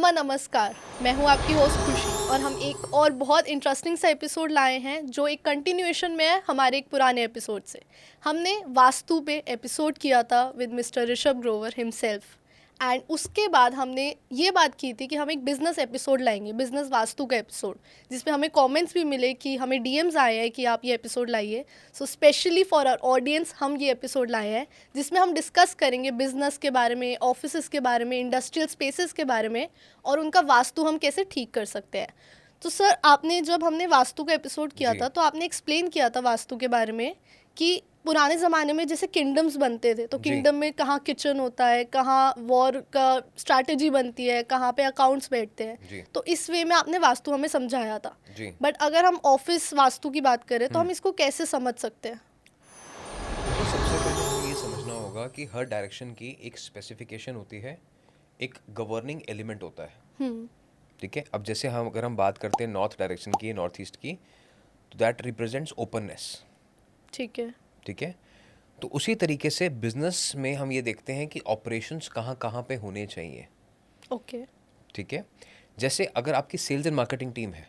नमस्कार, मैं हूं आपकी होस्ट खुशी और हम एक और बहुत इंटरेस्टिंग सा एपिसोड लाए हैं जो एक कंटिन्यूएशन में है हमारे एक पुराने एपिसोड से। हमने वास्तु पे एपिसोड किया था with mister Rishabh Grover himself and उसके बाद हमने ये बात की थी कि हम एक बिज़नेस एपिसोड लाएंगे, बिज़नेस वास्तु का एपिसोड, जिसमें हमें कमेंट्स भी मिले कि हमें डीएम्स आए हैं कि आप ये एपिसोड लाइए। So specially for our audience हम ये एपिसोड लाए हैं जिसमें हम डिस्कस करेंगे बिज़नेस के बारे में, ऑफिसेज़ के बारे में, इंडस्ट्रियल स्पेसेस के बारे में और उनका वास्तु हम कैसे ठीक कर सकते हैं। तो सर, आपने जब हमने वास्तु का एपिसोड किया था तो आपने एक्सप्लेन किया था वास्तु के बारे में कि पुराने ज़माने में जैसे किंगडम्स बनते थे तो किंगडम में कहाँ किचन होता है, कहाँ वॉर का स्ट्रैटेजी बनती है, कहाँ पे अकाउंट्स बैठते हैं। तो इस वे में आपने वास्तु हमें समझाया था। बट अगर हम ऑफिस वास्तु की बात करें तो हम इसको कैसे समझ सकते हैं? तो सबसे पहले हमें ये समझना होगा कि हर डायरेक्शन की एक स्पेसिफिकेशन होती है, एक गवर्निंग एलिमेंट होता है। ठीक है, अब जैसे अगर हम बात करते हैं नॉर्थ डायरेक्शन की, नॉर्थ ईस्ट की, तो दैट रिप्रेजेंट्स ओपननेस। ठीक है। ठीक है, तो उसी तरीके से बिजनेस में हम ये देखते हैं कि ऑपरेशंस कहाँ कहाँ पे होने चाहिए। ओके। ठीक है, जैसे अगर आपकी सेल्स एंड मार्केटिंग टीम है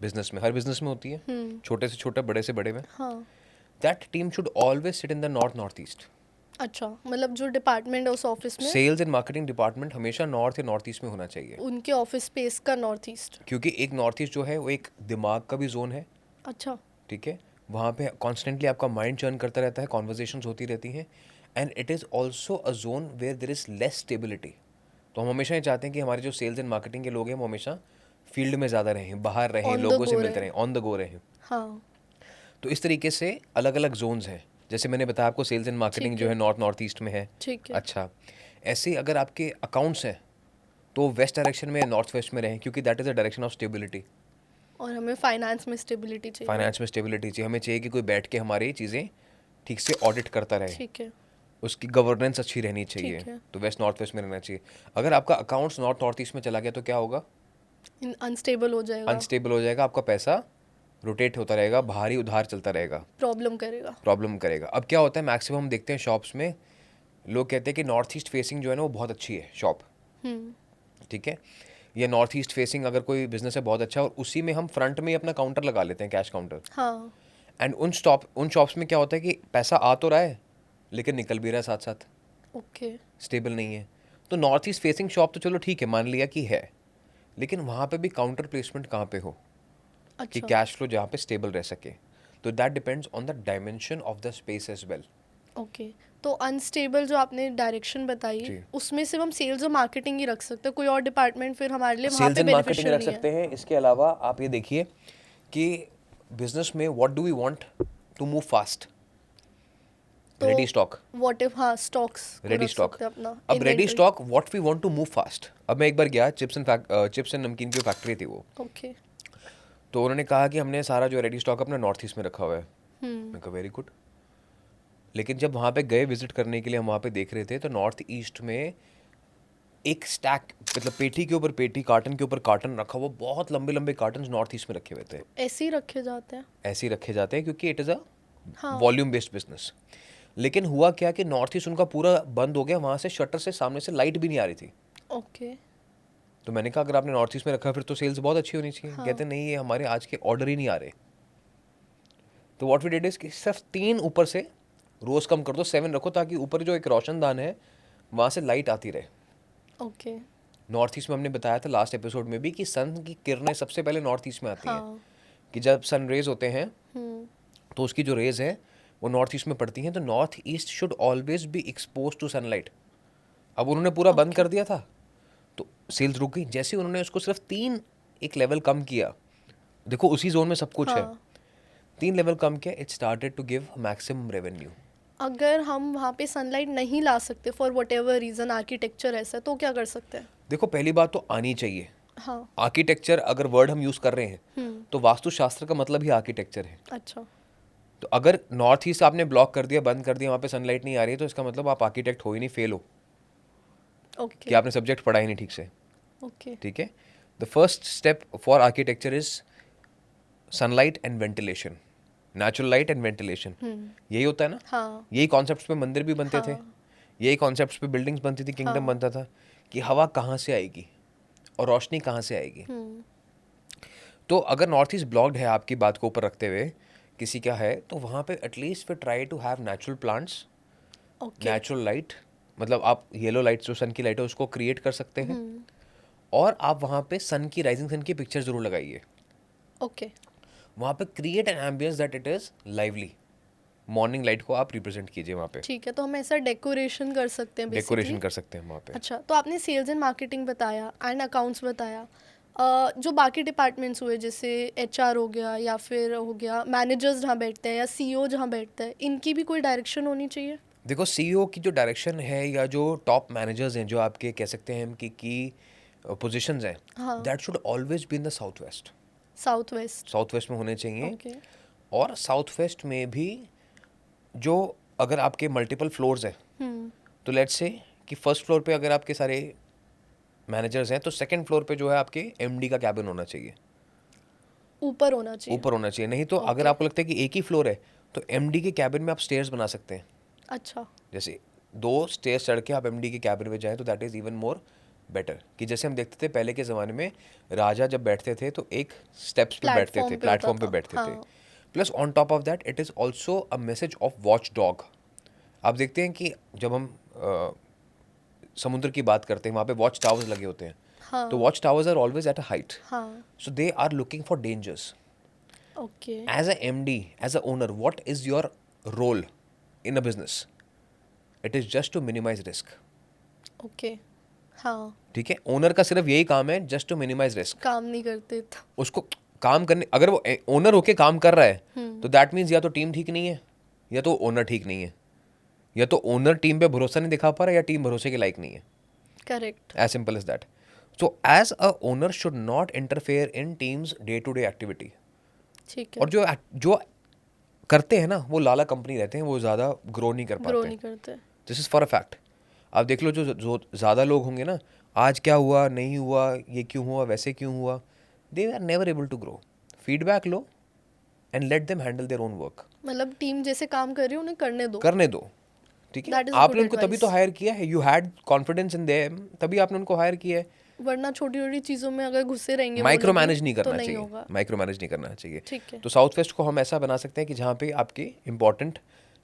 बिजनेस में, हर बिजनेस में होती है, छोटे से छोटे, बड़े से बड़े में, that team should always sit in the north east. अच्छा, मतलब जो डिपार्टमेंट है उस ऑफिस में, सेल्स एंड मार्केटिंग डिपार्टमेंट हमेशा नॉर्थ या नॉर्थ ईस्ट में होना चाहिए। उनके ऑफिस स्पेस का नॉर्थ ईस्ट, क्योंकि एक नॉर्थ ईस्ट जो है वो एक दिमाग का भी जोन है। अच्छा। ठीक है, वहाँ पे कॉन्स्टेंटली आपका माइंड चर्न करता रहता है, कॉन्वर्जेशंस होती रहती हैं, and it is also a zone where there is less stability. तो हम हमेशा ये चाहते हैं कि हमारे जो सेल्स एंड मार्केटिंग के लोग हैं वो हमेशा फील्ड में ज़्यादा रहें, बाहर रहें, लोगों से मिलते रहें, ऑन द गो रहें। हाँ। तो इस तरीके से अलग अलग जोन्स हैं। जैसे मैंने बताया आपको, सेल्स एंड मार्केटिंग जो है नॉर्थ ईस्ट में है। ठीक है। अच्छा, ऐसे अगर आपके अकाउंट्स हैं तो वेस्ट डायरेक्शन में, नॉर्थ वेस्ट में रहें, क्योंकि that is a direction of stability. और हमें फाइनेंस में स्टेबिलिटी चाहिए। फाइनेंस में स्टेबिलिटी चाहिए, हमें चाहिए कि कोई बैठ के हमारी चीज़ें ठीक से ऑडिट करता रहे। ठीक है। उसकी गवर्नेंस अच्छी रहनी चाहिए, तो वेस्ट नॉर्थ वेस्ट में रहना चाहिए। अगर आपका अकाउंट्स नॉर्थ ईस्ट में चला गया तो क्या होगा? अनस्टेबल हो जाएगा। अनस्टेबल हो जाएगा, आपका पैसा रोटेट होता रहेगा, बाहर ही उधार चलता रहेगा, प्रॉब्लम करेगा। अब क्या होता है, मैक्सिमम हम देखते हैं शॉप्स में, लोग कहते हैं कि नॉर्थ ईस्ट फेसिंग जो है ना वो बहुत अच्छी है शॉप। ठीक है, ये नॉर्थ ईस्ट फेसिंग अगर कोई बिजनेस है बहुत अच्छा, और उसी में हम फ्रंट में ही अपना काउंटर लगा लेते हैं, कैश काउंटर। हाँ। एंड उन शॉप्स में क्या होता है कि पैसा आ तो रहा है लेकिन निकल भी रहा है साथ साथ। ओके। स्टेबल नहीं है। तो नॉर्थ ईस्ट फेसिंग शॉप तो चलो ठीक है, मान लिया कि है, लेकिन वहाँ पे भी काउंटर प्लेसमेंट कहाँ पे हो कि कैश फ्लो जहाँ पे स्टेबल रह सके। तो that depends on the dimension of the space as well. Okay. तो अनस्टेबल जो आपने डायरेक्शन बताई उसमें सिर्फ हम सेल्स और मार्केटिंग ही रख सकते हैं, कोई और डिपार्टमेंट फिर हमारे लिए वहाँ पे बेनिफिशियल नहीं है? रख सकते हैं। इसके अलावा आप ये देखिए कि बिजनेस में what do we want to move fast? Ready stock. What if, हाँ, स्टॉक्स रेडी स्टॉक। अब ready stock, what we want to move fast. अब मैं एक बार गया, चिप्स एंड नमकीन की फैक्ट्री थी वो। ओके। तो उन्होंने कहा कि हमने सारा जो रेडी स्टॉक अपना नॉर्थ ईस्ट में रखा हुआ है। मैंने कहा वेरी गुड। लेकिन जब वहाँ पे गए विजिट करने के लिए, हम वहाँ पे देख रहे थे, तो नॉर्थ ईस्ट में एक स्टैक, मतलब पेटी के ऊपर पेटी, कार्टन के ऊपर कार्टन रखा हुआ, बहुत लंबे लंबे कार्टन नॉर्थ ईस्ट में रखे हुए थे। ऐसे ही रखे जाते हैं? ऐसे ही रखे जाते हैं क्योंकि it is a volume based business. लेकिन हुआ क्या कि नॉर्थ ईस्ट उनका पूरा बंद हो गया, वहाँ से शटर से सामने से लाइट भी नहीं आ रही थी। ओके। तो मैंने कहा अगर आपने नॉर्थ ईस्ट में रखा फिर तो सेल्स बहुत अच्छी होनी चाहिए। कहते नहीं, ये हमारे आज के ऑर्डर ही नहीं आ रहे। तो व्हाट वी डिड इज कि सिर्फ 3 ऊपर से रोज कम कर दो, 7 रखो, ताकि ऊपर जो एक रोशनदान है वहाँ से लाइट आती रहे। ओके। नॉर्थ ईस्ट में हमने बताया था लास्ट एपिसोड में भी कि सन की किरणें सबसे पहले नॉर्थ ईस्ट में आती हैं। कि जब सन रेज होते हैं तो उसकी जो रेज है वो नॉर्थ ईस्ट में पड़ती हैं। तो north east should always be expose to sunlight. अब उन्होंने पूरा बंद कर दिया था तो सेल्स रुक गई। जैसे उन्होंने उसको सिर्फ 3 एक लेवल कम किया, देखो उसी जोन में सब कुछ है, 3 लेवल कम किया, it started to give maximum revenue. अगर हम वहाँ पे सनलाइट नहीं ला सकते for whatever reason, architecture ऐसा, तो क्या कर सकते हैं? देखो पहली बात तो आनी चाहिए। हाँ। आर्किटेक्चर अगर वर्ड हम यूज कर रहे हैं तो वास्तुशास्त्र का मतलब ही आर्किटेक्चर है। अच्छा। तो अगर नॉर्थ ईस्ट आपने ब्लॉक कर दिया, बंद कर दिया, वहाँ पे सनलाइट नहीं आ रही है, तो इसका मतलब आप आर्किटेक्ट हो ही नहीं, फेल हो। ओके। कि आपने सब्जेक्ट पढ़ा ही नहीं ठीक से। ओके। ठीक है। The first step for architecture is sunlight and ventilation, natural light and ventilation. यही होता है ना। हाँ यही कॉन्सेप्ट्स पे मंदिर भी बनते थे, हाँ यही कॉन्सेप्ट्स पे बिल्डिंग्स बनती थी, किंगडम हाँ। बनता था कि हवा कहाँ से आएगी और रोशनी कहाँ से आएगी। तो अगर नॉर्थ ईस्ट ब्लॉक्ड है, आपकी बात को ऊपर रखते हुए किसी का है, तो वहाँ पे एटलीस्ट फिर try to have natural plants, okay. Natural light, मतलब आप येलो लाइट जो सन की लाइट है उसको क्रिएट कर सकते हैं। और आप वहाँ पे सन की, राइजिंग सन की पिक्चर जरूर लगाइए। ओके। वहाँ पे create an ambience that it is lively. Morning light को आप रिप्रेजेंट कीजिए वहाँ पे, ठीक है, तो हम ऐसा डेकोरेशन कर सकते हैं डेकोरेशन बेसिकली। कर सकते हैं वहाँ पे। अच्छा, तो आपने सेल्स एंड मार्केटिंग बताया एंड अकाउंट्स बताया। जो बाकी डिपार्टमेंट्स हुए जैसे एचआर हो गया या फिर हो गया मैनेजर्स जहाँ बैठते हैं या सीईओ जहाँ बैठते हैं, इनकी भी कोई डायरेक्शन होनी चाहिए? देखो, सीईओ की जो डायरेक्शन है या जो टॉप मैनेजर्स हैं, जो आपके कह सकते हैं कि पोजीशंस हैं, हाँ। That should always B in the south west. South west. South west में होने चाहिए। ओके। और साउथ वेस्ट में भी जो अगर आपके मल्टीपल फ्लोर्स हैं, तो लेट्स से कि फर्स्ट फ्लोर पे अगर आपके सारे मैनेजर्स हैं, तो सेकंड फ्लोर पे जो है आपके एमडी का कैबिन होना चाहिए, ऊपर होना चाहिए। ऊपर होना चाहिए। नहीं तो अगर Okay. आपको लगता है कि एक ही फ्लोर है, तो एमडी के कैबिन में आप स्टेयर्स बना सकते हैं। अच्छा। जैसे 2 स्टेयर्स चढ़ के आप एमडी के कैबिन में जाएं, तो that is even more better. कि जैसे हम देखते थे पहले के ज़माने में, राजा जब बैठते थे तो एक स्टेप्स पे बैठते थे, प्लेटफॉर्म पे होता प्लेटफॉर्म पे था। बैठते थे। हाँ। Plus on top of that it is also a message of watch dog. आप देखते हैं कि जब हम समुद्र की बात करते हैं, वहाँ पे वॉच टावर्स लगे होते हैं। हाँ। तो watch towers are always at a height, हाँ। So they are looking for dangers. Okay. As a MD, as a owner, what is your role in a business? It is just to minimize risk. Okay. हाँ। ठीक है, owner का सिर्फ यही काम है, just to minimise risk. काम नहीं करते तो। उसको काम करने, अगर वो ओनर होके काम कर रहा है, तो दैट मीन्स या तो टीम ठीक नहीं है, या तो ओनर ठीक नहीं है, या तो ओनर टीम पे भरोसा नहीं दिखा पा रहा है, या टीम भरोसे के लायक नहीं है। Correct. As simple as that. So as a owner should not interfere in teams day to day activity. ठीक है। और जो करते हैं ना, वो लाला कंपनी रहते हैं, वो ज़्यादा ग्रो नहीं कर ग्रो पाते। नहीं करते। This is for a fact. आप देख लो, जो ज़्यादा लोग होंगे ना, आज क्या हुआ, नहीं हुआ, ये क्यों हुआ, वैसे क्यों हुआ, they are never able to grow. Feedback लो and let them handle their own work. मतलब टीम जैसे काम कर रही है उन्हें करने दो। करने दो। ठीक है, That is a आपने good उनको तभी तो advice. हायर किया है, you had confidence in them, तभी आपने उनको हायर किया है। वरना छोटी छोटी चीजों में अगर घुसे रहेंगे वो माइक्रो लोग मैनेज नहीं तो करना नहीं चाहिए, होगा। माइक्रो मैनेज नहीं करना चाहिए। ठीक है। तो साउथ वेस्ट को हम ऐसा बना सकते हैं कि जहाँ पे आपके इंपॉर्टेंट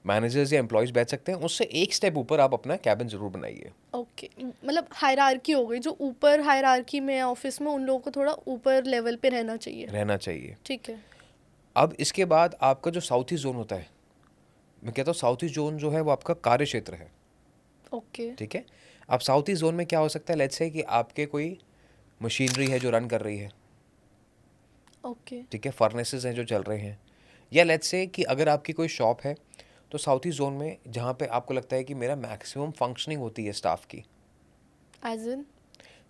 मैनेजर्स या एम्प्लॉयज बैठ सकते हैं, उससे एक स्टेप ऊपर आप अपना कैबिन जरूर बनाइए। ओके, मतलब हायरार्की हो गई, जो ऊपर हायरार्की में है ऑफिस में, उन लोगों को थोड़ा ऊपर लेवल पे रहना चाहिए। ठीक है। अब इसके बाद आपका जो साउथ ईस्ट जोन होता है, मैं कहता हूँ साउथ ईस्ट जोन जो है वो आपका कार्य क्षेत्र है। ओके। ठीक है। अब साउथ ईस्ट जोन में क्या हो सकता है, लेट्स से कि आपके कोई मशीनरी है जो रन कर रही है। ओके। ठीक है, फर्नेसेस हैं जो चल रहे हैं। या लेट्स से कि अगर आपकी कोई शॉप है, तो साउथ ईस्ट जोन में जहाँ पे आपको लगता है कि मेरा मैक्सिमम फंक्शनिंग होती है स्टाफ की, एज इन।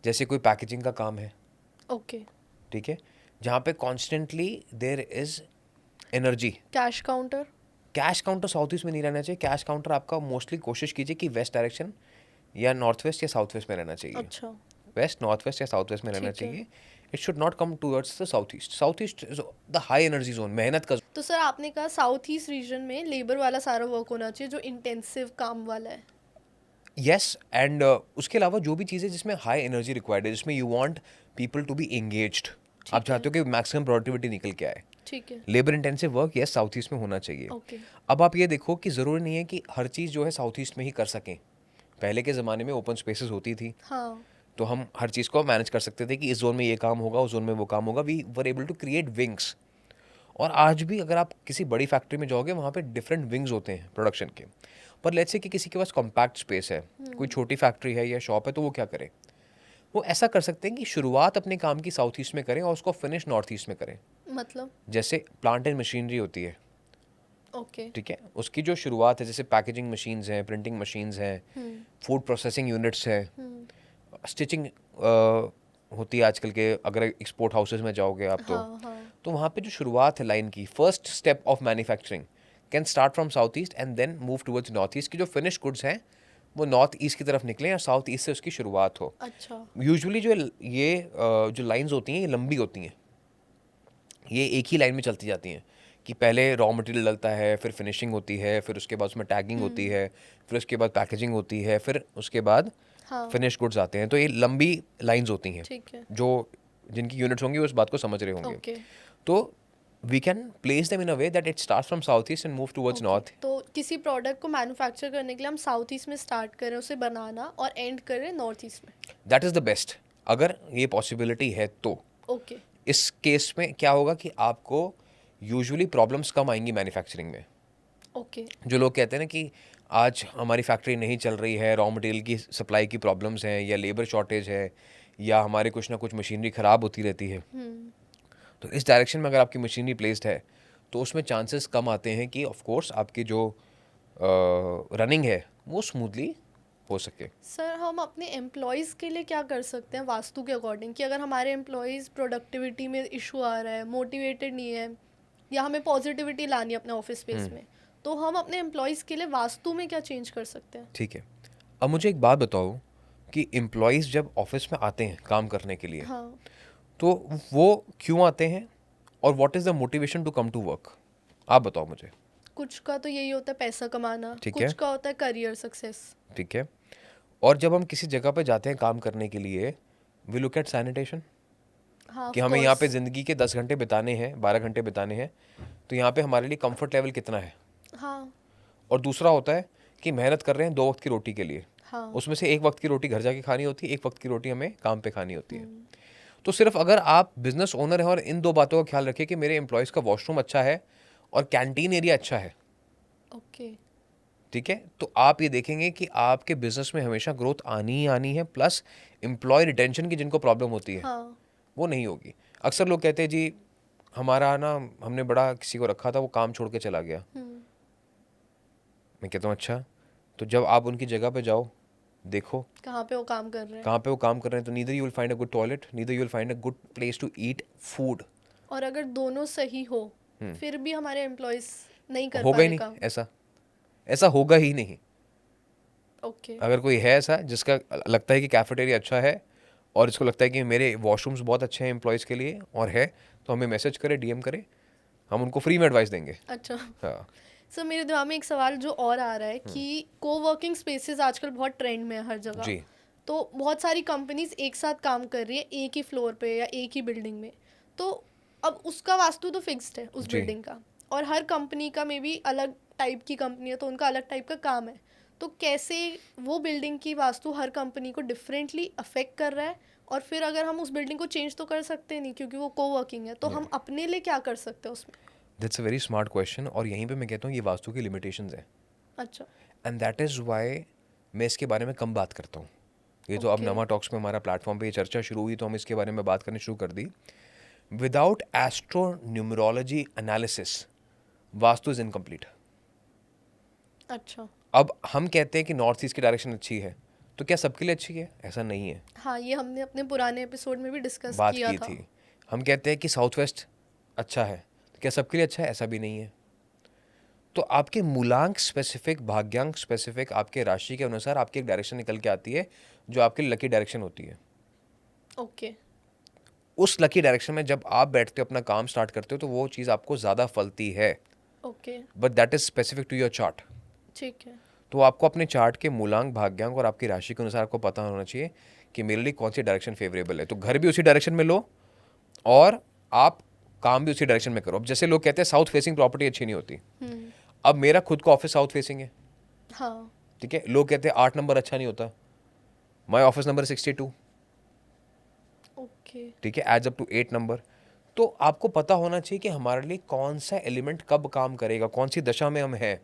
जैसे कोई पैकेजिंग का काम है। ओके। ठीक है, जहाँ पे constantly there is energy. Cash counter. Cash counter south east में नहीं रहना चाहिए। कैश काउंटर आपका मोस्टली कोशिश कीजिए कि वेस्ट डायरेक्शन या नॉर्थ वेस्ट या साउथ वेस्ट में रहना चाहिए। अच्छा। वेस्ट, नॉर्थ वेस्ट या साउथ वेस्ट में रहना ठीक है। चाहिए। It should not come towards the south east. South east is the high energy zone, मेहनत का। तो सर आपने कहा साउथ ईस्ट रीजन में लेबर वाला सारा वर्क होना चाहिए जो इंटेंसिव काम वाला है। यस, एंड उसके अलावा जो भी चीज़ें जिसमें हाई एनर्जी रिक्वायर्ड है, जिसमें you want people to be engaged, आप चाहते हो कि मैक्सिमम प्रोडक्टिविटी निकल के आए, ठीक है। Labour intensive work yes south east में होना चाहिए। ओके। अब आप ये देखो कि ज़रूरी नहीं है कि हर चीज़ जो है साउथ ईस्ट में ही कर सकें। पहले के ज़माने में ओपन स्पेसेस होती थी, हाँ। तो हम हर चीज़ को मैनेज कर सकते थे कि इस जोन में ये काम होगा, उस जोन में वो काम होगा। We were able to create wings. और आज भी अगर आप किसी बड़ी फैक्ट्री में जाओगे, वहाँ पे डिफरेंट विंग्स होते हैं प्रोडक्शन के। पर लेट्स से कि किसी के पास कॉम्पैक्ट स्पेस है, कोई छोटी फैक्ट्री है या शॉप है, तो वो क्या करे, वो ऐसा कर सकते हैं कि शुरुआत अपने काम की साउथ ईस्ट में करें और उसको फिनिश नॉर्थ ईस्ट में करें। मतलब। जैसे प्लांट एंड मशीनरी होती है, ओके। ठीक है, उसकी जो शुरुआत है, जैसे पैकेजिंग मशीन्स हैं, प्रिंटिंग मशीन्स हैं, फूड प्रोसेसिंग यूनिट्स हैं, स्टिचिंग होती है आजकल के, अगर एक्सपोर्ट हाउसेज में जाओगे आप तो वहाँ पे जो शुरुआत है लाइन की, first step of manufacturing can start from south east and then move towards north east. की जो फिनिश गुड्स हैं वो नॉर्थ ईस्ट की तरफ निकले या साउथ ईस्ट से उसकी शुरुआत हो। अच्छा। यूजुअली जो लाइंस होती हैं ये लंबी होती हैं, ये एक ही लाइन में चलती जाती हैं कि पहले रॉ मटेरियल डलता है, फिर फिनिशिंग होती है, फिर उसके बाद उसमें टैगिंग होती है, फिर उसके बाद पैकेजिंग होती है, फिर उसके बाद हाँ। फिनिश गुड्स आते हैं। तो ये लंबी लाइंस होती हैं। ठीक है। जो जिनकी यूनिट्स होंगी वो इस बात को समझ रहे होंगे। ओके। तो we can place them in a way that it starts from south east and move towards north. तो किसी प्रोडक्ट को मैन्युफैक्चर करने के लिए हम साउथ ईस्ट में स्टार्ट करें उसे बनाना और एंड करें नॉर्थ ईस्ट में। दैट इज़ द बेस्ट, अगर ये पॉसिबिलिटी है तो। ओके। इस केस में क्या होगा कि आपको यूजुअली प्रॉब्लम्स कम आएंगी मैन्युफैक्चरिंग में। ओके। जो लोग कहते हैं ना कि आज हमारी फैक्ट्री नहीं चल रही है, रॉ मटेरियल की सप्लाई की प्रॉब्लम्स हैं, या लेबर शॉर्टेज है, या हमारे कुछ ना कुछ मशीनरी ख़राब होती रहती है, तो इस डायरेक्शन में अगर आपकी मशीनरी प्लेस्ड है तो उसमें चांसेस कम आते हैं कि ऑफ कोर्स आपकी जो रनिंग है वो स्मूथली हो सके। सर हम अपने एम्प्लॉयज़ के लिए क्या कर सकते हैं वास्तु के अकॉर्डिंग, कि अगर हमारे एम्प्लॉयज़ प्रोडक्टिविटी में इशू आ रहा है, मोटिवेटेड नहीं है, या हमें पॉजिटिविटी लानी है अपने ऑफिस स्पेस में, तो हम अपने एम्प्लॉयज़ के लिए वास्तु में क्या चेंज कर सकते हैं? ठीक है, अब मुझे एक बात बताओ कि एम्प्लॉयज़ जब ऑफिस में आते हैं काम करने के लिए, हाँ। तो वो क्यों आते हैं और what is the motivation to come to work? आप बताओ मुझे। कुछ का तो यही होता है पैसा कमाना, ठीक कुछ है। का होता है करियर सक्सेस। ठीक है, और जब हम किसी जगह पे जाते हैं काम करने के लिए, वी लुक एट सैनिटेशन, हाँ कि of हमें यहाँ पे course। ज़िंदगी के 10 घंटे बिताने हैं, 12 घंटे बिताने हैं, तो यहाँ पे हमारे लिए कंफर्ट लेवल कितना है। हाँ। और दूसरा होता है कि मेहनत कर रहे हैं 2 वक्त की रोटी के लिए, हाँ। उसमें से 1 वक्त की रोटी घर जाके खानी होती है, 1 वक्त की रोटी हमें काम पे खानी होती है। तो सिर्फ अगर आप बिजनेस ओनर हैं और इन 2 बातों का ख्याल रखिए कि मेरे एम्प्लॉयज़ का वॉशरूम अच्छा है और कैंटीन एरिया अच्छा है, ओके। ठीक है, तो आप ये देखेंगे कि आपके बिजनेस में हमेशा ग्रोथ आनी ही आनी है, प्लस एम्प्लॉय रिटेंशन की जिनको प्रॉब्लम होती है हाँ। वो नहीं होगी। अक्सर लोग कहते हैं जी हमारा ना, हमने बड़ा किसी को रखा था वो काम छोड़ के चला गया। मैं कहता हूँ अच्छा, तो जब आप उनकी जगह पे जाओ, देखो कहाँ पे वो काम कर रहे हैं। कहाँ पे वो काम कर रहे हैं, तो neither you will find a good toilet, neither you will find a good place to eat food. और अगर दोनों सही हो फिर भी हमारे एम्प्लॉयज़ नहीं कर पा होगा ही रहे नहीं काम। ऐसा, ऐसा होगा ही नहीं। ओके। अगर कोई है ऐसा जिसका लगता है कि कैफेटेरिया अच्छा है और इसको लगता है कि मेरे वॉशरूम्स बहुत अच्छे हैं एम्प्लॉयज़ के लिए और है, तो हमें मैसेज करे, डीएम करे, हम उनको फ्री में एडवाइस देंगे। अच्छा। हाँ सर मेरे दिमाग में एक सवाल जो और आ रहा है कि को वर्किंग स्पेसेस आजकल बहुत ट्रेंड में है हर जगह। जी। तो बहुत सारी कंपनीज एक साथ काम कर रही है एक ही फ्लोर पे या एक ही बिल्डिंग में, तो अब उसका वास्तु तो फिक्स्ड है उस जी। बिल्डिंग का, और हर कंपनी का मे बी अलग टाइप की कंपनी है तो उनका अलग टाइप का काम है, तो कैसे वो बिल्डिंग की वास्तु हर कंपनी को डिफरेंटली अफेक्ट कर रहा है, और फिर अगर हम उस बिल्डिंग को चेंज तो कर सकते नहीं क्योंकि वो को वर्किंग है, तो हम अपने लिए क्या कर सकते हैं उसमें? That's a very smart question, और यहीं पे मैं कहता हूँ ये वास्तु की लिमिटेशंस हैं, अच्छा। एंड दैट इज़ वाई मैं इसके बारे में कम बात करता हूँ। ये तो अब Okay. नमा टॉक्स में हमारा प्लेटफॉर्म पे ये चर्चा शुरू हुई तो हम इसके बारे में बात करनी शुरू कर दी। Without astro numerology analysis vastu is incomplete. अच्छा। अब हम कहते हैं कि नॉर्थ ईस्ट की डायरेक्शन अच्छी है, तो क्या सबके लिए अच्छी है? ऐसा नहीं है। हाँ ये हमने अपने पुराने एपिसोड में भी डिस्कस बात किया की था। थी। हम कहते हैं कि साउथ वेस्ट अच्छा है, तो क्या सबके लिए अच्छा है? ऐसा भी नहीं है। तो आपके मूलांक स्पेसिफिक, भाग्यांक स्पेसिफिक, आपके राशि के अनुसार आपकी एक डायरेक्शन निकल के आती है जो आपकी लकी डायरेक्शन होती है। ओके। उस लकी डायरेक्शन में जब आप बैठते हो, अपना काम स्टार्ट करते हो, तो वो चीज़ आपको ज़्यादा फलती है, okay. But that is specific to your chart. ठीक है। तो आपको अपने चार्ट के मूलांक, भाग्यांक और आपकी राशि के अनुसार आपको पता होना चाहिए कि मेरे लिए कौन सी डायरेक्शन फेवरेबल है। तो घर भी उसी डायरेक्शन में लो और आप काम भी उसी डायरेक्शन में करो। अब जैसे लोग कहते हैं साउथ फेसिंग प्रॉपर्टी अच्छी नहीं होती, अब मेरा खुद का ऑफिस साउथ फेसिंग है, हाँ। ठीक है, लोग कहते हैं 8 नंबर अच्छा नहीं होता, माई ऑफिस नंबर 62, ओके। ठीक है, एड्स अप टू 8 नंबर। तो आपको पता होना चाहिए कि हमारे लिए कौन सा एलिमेंट कब काम करेगा, कौन सी दशा में हम हैं।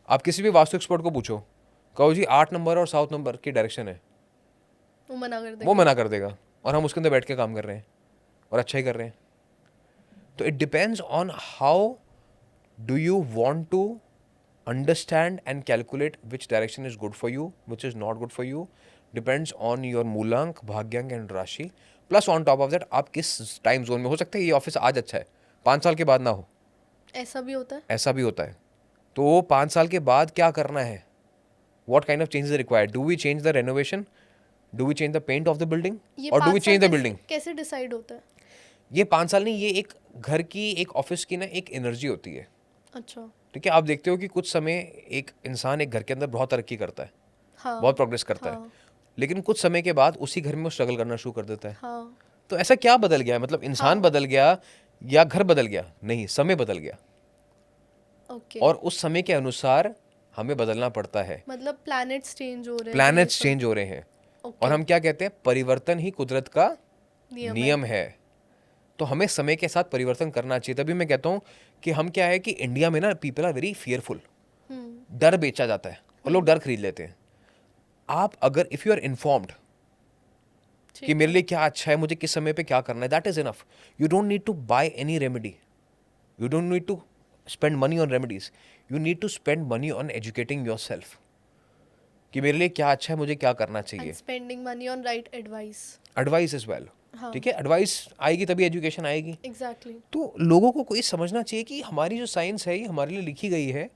आप किसी भी वास्तु एक्सपर्ट को पूछो, कहो जी 8 नंबर और साउथ नंबर की डायरेक्शन है, वो मना कर देंगे। वो मना कर देगा, और हम उसके अंदर बैठ के काम कर रहे हैं और अच्छा ही कर रहे हैं। तो it depends on how do you want to understand and calculate which direction is good for you, which is not good for you, depends on your मूलांक, भाग्यांक एंड राशि, plus on top of that आप किस time zone में। हो सकता है ये office आज अच्छा है, 5 साल के बाद ना हो, ऐसा भी होता है। ऐसा भी होता है। तो वो 5 साल के बाद क्या करना है what kind of changes are required? Do we change the renovation? Do we change the paint of the building? ये Or do we 5 change साल the building? कैसे डिसाइड होता है? ये 5 साल नहीं, ये एक घर की, एक ऑफिस की ना एक एनर्जी होती है। अच्छा। ठीक है, आप देखते हो कि कुछ समय एक इंसान एक घर के अंदर बहुत तरक्की करता है, हाँ बहुत प्रोग्रेस करता है, हाँ लेकिन कुछ समय के बाद उसी घर में वो स्ट्रगल करना शुरू कर देता है। हाँ तो ऐसा क्या बदल गया है? मतलब इंसान हाँ। बदल गया या घर बदल गया? नहीं, समय बदल गया, ओके। और उस समय के अनुसार हमें बदलना पड़ता है। मतलब प्लैनेट्स चेंज हो रहे हैं, तो ये प्लैनेट्स सब- चेंज हो रहे हैं, ओके। और हम क्या कहते हैं, परिवर्तन ही कुदरत का नियम है। तो हमें समय के साथ परिवर्तन करना चाहिए। तभी मैं कहता हूँ कि हम क्या है कि इंडिया में ना पीपल आर वेरी फियरफुल, डर बेचा जाता है और लोग डर खरीद लेते हैं। आप अगर इफ यू आर इन्फॉर्म्ड कि मेरे लिए क्या अच्छा है, मुझे किस समय पे क्या करना है, that is enough. You don't need to buy any remedy, you don't need to spend money on remedies, you need to spend money on educating yourself कि मेरे लिए क्या अच्छा है, मुझे क्या करना चाहिए। Spending money on right advice. Advice is well, हाँ। ठीक है, एडवाइस आएगी तभी एजुकेशन आएगी। एग्जैक्टली। तो लोगों को कोई समझना चाहिए कि हमारी जो साइंस है ये हमारे लिए लिखी गई है,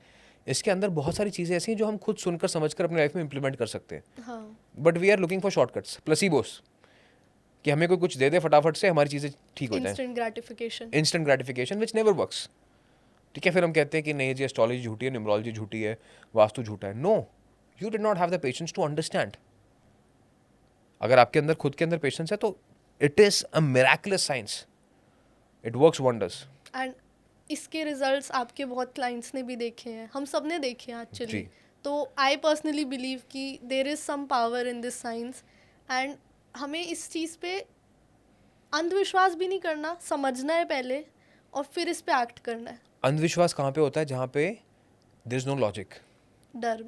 इसके अंदर बहुत सारी चीज़ें ऐसी हैं जो हम खुद सुनकर समझकर अपनी लाइफ में इंप्लीमेंट कर सकते हैं। हाँ। But we are looking for shortcuts, placebos, कि हमें कोई कुछ दे दे फटाफट से हमारी चीज़ें ठीक हो जाए। Instant gratification. Instant gratification which never works. ठीक है, फिर हम कहते हैं कि नहीं जी एस्ट्रोलॉजी झूठी है, न्यूमरोलॉजी झूठी है, वास्तु झूठा है। No, you did not have the patience to understand. अगर आपके अंदर खुद के अंदर पेशेंस है तो it is a miraculous science, it works wonders. And इसके रिजल्ट्स आपके बहुत क्लाइंट्स ने भी देखे हैं, हम सब ने देखे हैं एक्चुअली। जी। तो आई पर्सनली बिलीव कि there is some power in this science, and हमें इस चीज़ पे अंधविश्वास भी नहीं करना, समझना है पहले और फिर इस पे एक्ट करना है। अंधविश्वास कहाँ पे होता है? जहाँ पे देयर इज नो लॉजिक, डर।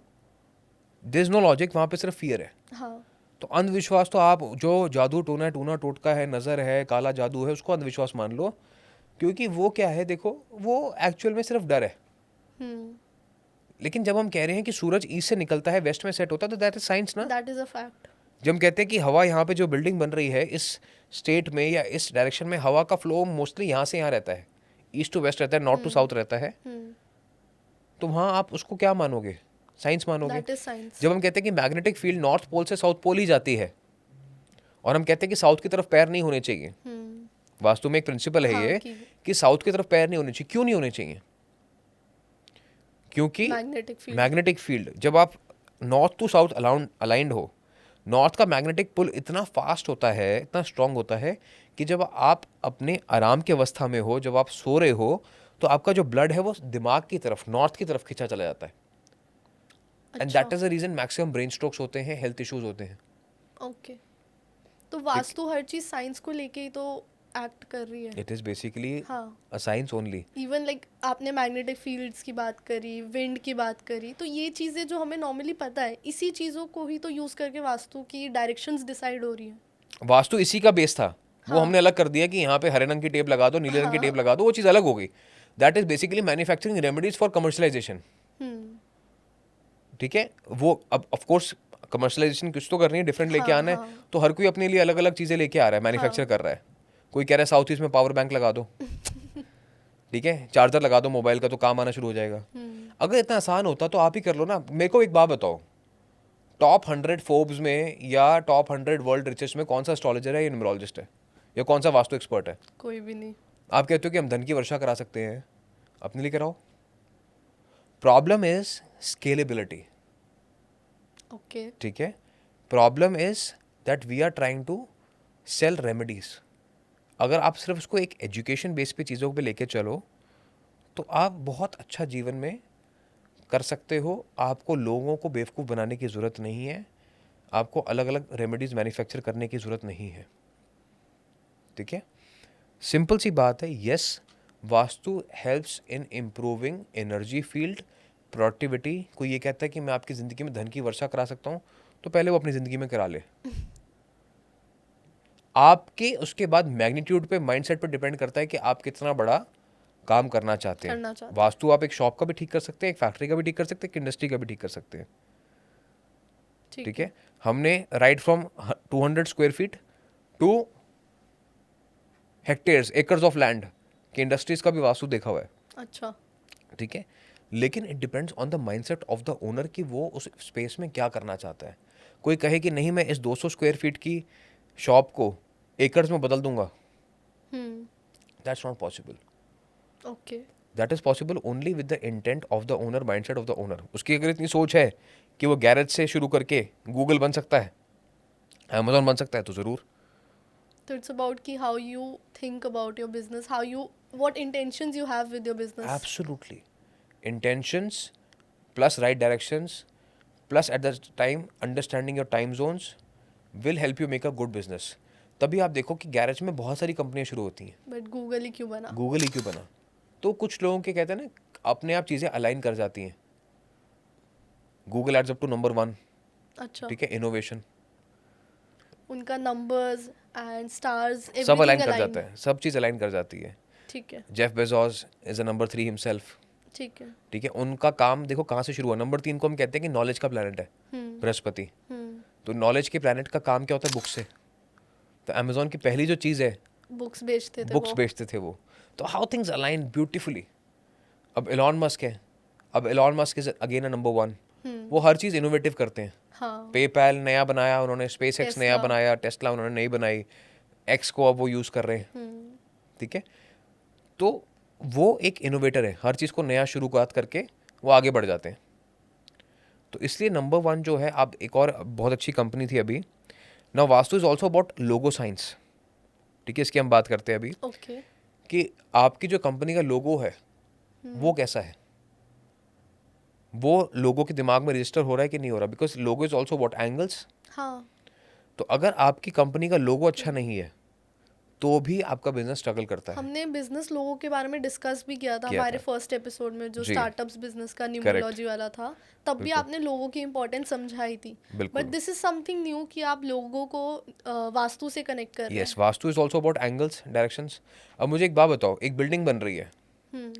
देयर इज नो लॉजिक, वहाँ पे सिर्फ फियर है। हाँ। तो अंधविश्वास तो आप जो जादू टोना टूना टोटका है, नज़र है, काला जादू है, उसको अंधविश्वास मान लो, क्योंकि वो क्या है, देखो वो एक्चुअल में सिर्फ डर है। लेकिन जब हम कह रहे हैं कि सूरज ईस्ट से निकलता है वेस्ट में सेट होता है, तो दैट इज साइंस ना। That is a fact. जब हम कहते हैं कि हवा यहाँ पे जो बिल्डिंग बन रही है इस स्टेट में या इस डायरेक्शन में, हवा का फ्लो मोस्टली यहाँ से यहाँ रहता है, ईस्ट टू वेस्ट रहता है, नॉर्थ टू साउथ रहता है, तो वहाँ आप उसको क्या मानोगे? साइंस मानोगे। That is science. जब हम कहते हैं कि मैग्नेटिक फील्ड नॉर्थ पोल से साउथ पोल ही जाती है, और हम कहते हैं कि साउथ की तरफ पैर नहीं होने चाहिए, वास्तु में एक प्रिंसिपल है हाँ, ये कि साउथ की तरफ पैर नहीं होने चाहिए। क्यों नहीं होने चाहिए? क्योंकि मैग्नेटिक फील्ड जब आप नॉर्थ टू साउथ अलाइंड हो, नॉर्थ का मैग्नेटिक पुल इतना फास्ट होता है, इतना स्ट्रांग होता है कि जब आप अपने आराम की अवस्था में हो, जब आप सो रहे हो, तो आपका जो ब्लड है वो दिमाग की तरफ, नॉर्थ की तरफ खींचा चला जाता है। And that is the reason maximum brain strokes होते हैं, हेल्थ इश्यूज होते हैं। ओके। तो वास्तु हर चीज साइंस को लेके ही तो एक्ट कर रही है। इट इज बेसिकली हाँ। A science only. Even like आपने मैग्नेटिक फील्ड्स की बात करी, विंड की बात करी, तो ये चीज़ें जो हमें नॉर्मली पता है, इसी चीज़ों को ही तो यूज़ करके वास्तु की डायरेक्शंस डिसाइड हो रही हैं। वास्तु इसी का बेस था, वो हमने अलग कर दिया कि यहाँ पे हरे रंग की टेप लगा दो, नीले रंग की टेप लगा दो, वो चीज़ अलग हो गई। That is basically manufacturing remedies for commercialisation. ठीक है, वो अब ऑफ कोर्स कमर्शलाइजेशन कुछ तो कर रही है, डिफरेंट लेके आना है, तो हर कोई अपने लिए अलग अलग चीज़ें लेके आ रहा है, मैन्युफैक्चर कर रहा है। कोई कह रहा है साउथ ईस्ट में पावर बैंक लगा दो, ठीक है, चार्जर लगा दो मोबाइल का, तो काम आना शुरू हो जाएगा। अगर इतना आसान होता तो आप ही कर लो ना। मेरे को एक बात बताओ, टॉप 100 फोर्ब्स में या टॉप 100 वर्ल्ड रिचेस्ट में कौन सा एस्ट्रोलॉजर है या न्यूमरोलॉजिस्ट है या कौन सा वास्तु एक्सपर्ट है? कोई भी नहीं। आप कहते हो कि हम धन की वर्षा करा सकते हैं, अपने लिए कराओ। Problem is scalability. ओके। ठीक है, problem is that we are trying to sell remedies. अगर आप सिर्फ उसको एक एजुकेशन बेस पे चीज़ों पे लेके चलो तो आप बहुत अच्छा जीवन में कर सकते हो। आपको लोगों को बेवकूफ़ बनाने की ज़रूरत नहीं है, आपको अलग अलग रेमेडीज़ मैन्युफैक्चर करने की ज़रूरत नहीं है। ठीक है, सिंपल सी बात है। Yes, vastu helps in improving energy field, productivity. कोई ये कहता है कि मैं आपकी ज़िंदगी में धन की वर्षा करा सकता हूँ, तो पहले वो अपनी ज़िंदगी में करा ले। आपके उसके बाद मैग्नीट्यूड पे, माइंडसेट पे डिपेंड करता है कि आप कितना बड़ा काम करना चाहते हैं। वास्तु आप एक शॉप का भी ठीक कर सकते हैं, एक फैक्ट्री का भी ठीक कर सकते हैं, एक इंडस्ट्री का भी ठीक कर सकते हैं। ठीक है, हमने right from 200 square feet to hectares, acres of land की इंडस्ट्रीज का भी वास्तु देखा हुआ है। अच्छा। ठीक है, लेकिन it depends on the mindset of the owner कि वो उस स्पेस में क्या करना चाहता है. कोई कहे कि नहीं मैं इस 200 स्क्वायर फीट की शॉप को एकर्स में बदल दूंगा, that's not possible. Okay. That is possible only with the intent of the owner, mindset of the owner. उसकी अगर इतनी सोच है कि वो गैरेज से शुरू करके गूगल बन सकता है, अमेजोन बन सकता है, तो ज़रूर. So it's about ki how you think about your business, what intentions you have with your business. Absolutely. Intentions plus right directions plus at the time understanding your time zones will help you make a good business. तभी आप देखो कि garage में बहुत सारी कंपनियां शुरू होती हैं. But Google ही क्यों बना? गूगल ही क्यों बना? तो कुछ लोगों के कहते हैं ना, अपने आप चीज़ें अलाइन कर जाती हैं. Google ads up to number 1. अच्छा. ठीक है, इनोवेशन उनका नंबर्स एंड स्टार्स सब अलाइन कर जाता है, सब चीज़ अलाइन कर जाती है. ठीक है. Jeff Bezos is a number 3 himself. ठीक है. ठीक है, उनका काम देखो कहाँ से शुरू हुआ. नंबर 3 को हम कहते हैं कि नॉलेज का प्लैनेट है, बृहस्पति. तो नॉलेज के प्लैनेट का काम क्या होता है? बुक्स से. तो अमेजोन की पहली जो चीज़ है, बुक्स बेचते थे बुक्स वो. बेचते थे वो. तो हाउ थिंग्स अलाइन ब्यूटीफुली. अब एलॉन मस्क है. अब Elon Musk is again a number 1. वो हर चीज़ इनोवेटिव करते हैं. हाँ. पेपैल नया बनाया उन्होंने, स्पेस एक्स नया Tesla. बनाया, टेस्ला उन्होंने नहीं बनाई, एक्स को अब वो यूज़ कर रहे हैं. ठीक है, तो वो एक इनोवेटर है. हर चीज़ को नया शुरुआत करके वो आगे बढ़ जाते हैं. तो इसलिए नंबर 1 जो है, आप एक और बहुत अच्छी कंपनी थी अभी ना, vastu is also about logo science. ठीक है, इसकी हम बात करते हैं अभी ओके. कि आपकी जो कंपनी का लोगो है वो कैसा है, वो लोगों के दिमाग में रजिस्टर हो रहा है कि नहीं हो रहा. Because logo is also about angles. हाँ. तो अगर आपकी कंपनी का लोगो अच्छा नहीं है तो भी आपका बिजनेस स्ट्रगल करता है. हमने बिजनेस लोगों के बारे में डिस्कस भी किया था हमारे फर्स्ट एपिसोड में, जो जी. स्टार्टअप्स बिजनेस का न्यूमरोलॉजी वाला था. तब भी आपने लोगों की इंपॉर्टेंस समझाई थी. बिल्कुल. But this is something new कि आप लोगों को वास्तु से कनेक्ट कर रहे yes, vastu is also about angles, directions. अब मुझे एक बात बताओ, एक बिल्डिंग बन रही है, हैं.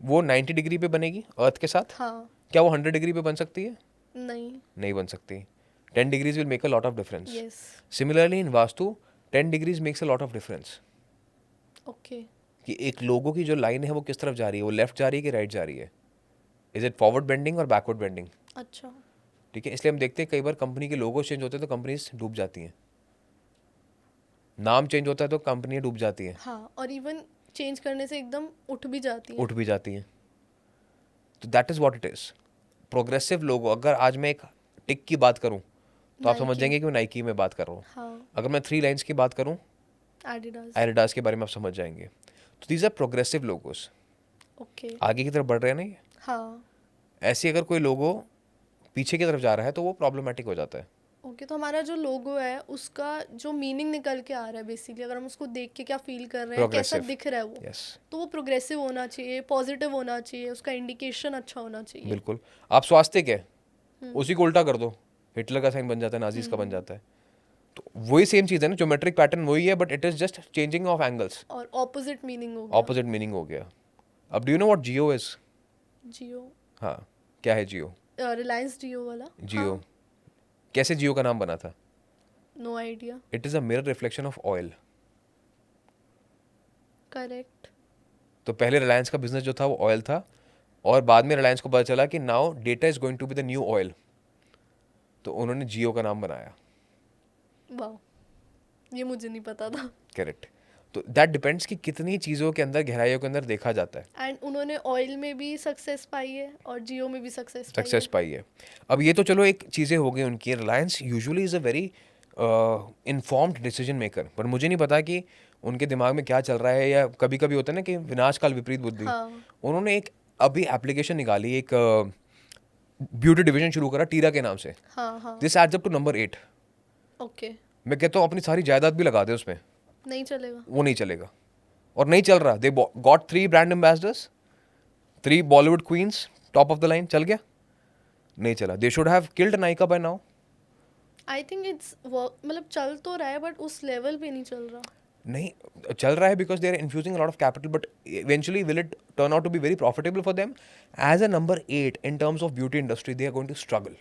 वो 90 डिग्री पे बनेगी अर्थ के साथ. हाँ. क्या वो 100 डिग्री पे बन सकती है? नहीं. नहीं बन सकती. 10 degrees will make a lot of difference. Yes. Similarly in vastu 10 degrees makes a lot of difference. Okay. कि एक लोगों की जो लाइन है वो किस तरफ जा रही है, वो लेफ्ट जा रही है कि राइट जा रही है, इज इट फॉरवर्ड बेंडिंग और बैकवर्ड बेंडिंग. अच्छा. ठीक है, इसलिए हम देखते हैं कई बार कंपनी के लोगो चेंज होते हैं तो कंपनीज डूब जाती हैं. नाम चेंज होता है तो कंपनी डूब जाती है, हाँ. और इवन चेंज करने से एकदम उठ भी जाती है. उठ भी जाती हैं. तो that is what it is. Progressive logo. अगर आज मैं एक टिक की बात करूं तो आप समझ Nike. जाएंगे कि मैं नाइकी में बात कर रहा हूँ. हाँ. अगर मैं 3 लाइन्स की बात करूं, एडिडास. एडिडास के बारे में आप समझ जाएंगे. तो these are progressive logos. Okay. आगे की तरफ बढ़ रहे हैं ना ये. हाँ. ऐसे अगर कोई लोगो पीछे की तरफ जा रहा है तो वो प्रॉब्लमेटिक हो जाता है. ओके. तो हमारा जो लोगो है उसका जो मीनिंग निकल के आ रहा है बेसिकली, अगर हम उसको देख के क्या फील कर रहे हैं, कैसा Progressive. दिख रहा है वो, यस, तो वो प्रोग्रेसिव होना चाहिए, पॉजिटिव होना चाहिए, उसका इंडिकेशन अच्छा होना चाहिए. बिल्कुल. आप स्वास्तिक है, उसी को उल्टा कर दो, हिटलर का साइन बन जाता है, नाजीज का बन जाता है. तो वही सेम चीज़ है ना, ज्योमेट्रिक पैटर्न वही है, but it is just changing of angles. और ऑपोजिट मीनिंग हो गया. ऑपोजिट मीनिंग हो गया. अब do you know what geo is? Geo. हाँ, क्या है जियो? रिलायंस जियो वाला. जियो. कैसे जियो का नाम बना था? No idea. It is a mirror reflection of oil. Correct. तो पहले रिलायंस का बिजनेस जो था वो ऑयल था, और बाद में रिलायंस को पता चला कि now data is going to be the new oil, तो उन्होंने जियो का नाम बनाया. वाह, ये मुझे नहीं पता था. करेक्ट. तो दैट डिपेंड्स कि कितनी चीज़ों के अंदर, गहराइयों के अंदर देखा जाता है. एंड उन्होंने ऑयल में भी सक्सेस पाई है और जियो में भी सक्सेस पाई है. अब ये तो चलो एक चीज़ें हो गई उनकी. Reliance usually is a very informed decision maker, पर मुझे नहीं पता कि उनके दिमाग में क्या चल रहा है, या कभी कभी होता है ना कि विनाश काल विपरीत बुद्धि. हाँ. उन्होंने एक अभी एप्लीकेशन निकाली, एक ब्यूटी डिवीजन शुरू करा टीरा के नाम से. हाँ. हाँ. This adds up to number 8. Okay. मैं कहता हूँ अपनी सारी जायदाद भी लगा दे उसमें, नहीं चलेगा. वो नहीं चलेगा. और नहीं चल रहा. They got 3 brand ambassadors, 3 Bollywood queens, top of the line. चल गया? नहीं चला. They should have killed Nykaa by now. I think it's मतलब चल तो रहा है बट उस लेवल पे नहीं चल रहा. नहीं चल रहा है because they are infusing a lot of capital, but eventually will it turn out to be very profitable for them. As a number 8 in terms of beauty industry they are going to struggle.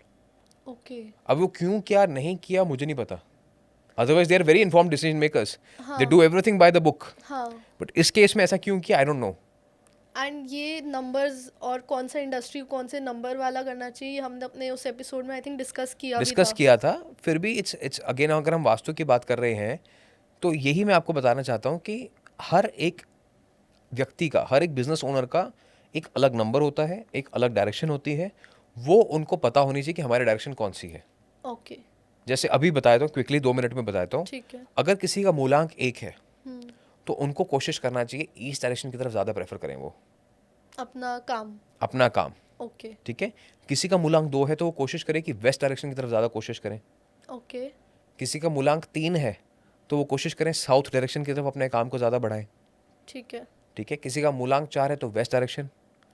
Okay. अब वो क्यों किया नहीं किया मुझे नहीं पता. Otherwise they are very informed decision makers. They do everything by the book. हाँ. बट इस केस में ऐसा क्यों किया, आई डोंट नो. एंड ये नंबर्स और कौन सा इंडस्ट्री कौन से नंबर वाला करना चाहिए, हमने अपने उस एपिसोड में आई थिंक डिस्कस किया भी डिस्कस था। किया था, फिर भी इट्स अगेन अगर हम वास्तु की बात कर रहे हैं तो यही मैं आपको बताना चाहता हूँ कि हर एक व्यक्ति का, हर एक बिजनेस ओनर का एक अलग नंबर होता है, एक अलग डायरेक्शन होती है, वो उनको पता होनी चाहिए कि हमारी डायरेक्शन कौन सी है। ओके जैसे अभी बताया था, क्विकली 2 मिनट में बताता हूँ। ठीक है। अगर किसी का मूलांक 1 है हम्म, तो उनको कोशिश करना चाहिए ईस्ट डायरेक्शन की तरफ ज़्यादा प्रेफर करें वो अपना काम। अपना काम। ओके ठीक है, किसी का मूलांक 2 है तो वो कोशिश करे कि वेस्ट डायरेक्शन की तरफ ज़्यादा कोशिश करें। ओके किसी का मूलांक 3 है तो वो कोशिश करें साउथ डायरेक्शन की तरफ अपने काम को ज़्यादा बढ़ाएं। ठीक है ठीक है, किसी का मूलांक 4 है तो वेस्ट डायरेक्शन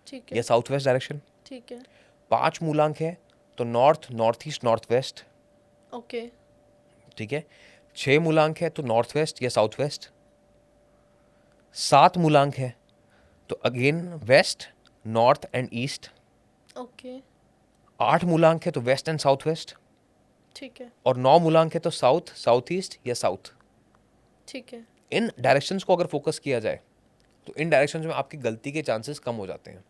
ठीक या है साउथ वेस्ट डायरेक्शन। ठीक है। 5 मूलांक है तो north, north east, north west. Okay ठीक है, 6 मूलांक है तो नॉर्थ वेस्ट या साउथ वेस्ट। 7 मूलांक है तो again west, north and east. Okay 8 मूलांक है तो वेस्ट एंड साउथ वेस्ट। ठीक है और 9 मूलांक है तो साउथ, साउथ ईस्ट या साउथ। ठीक है। इन डायरेक्शंस को अगर फोकस किया जाए तो इन डायरेक्शंस में आपकी गलती के चांसेस कम हो जाते हैं,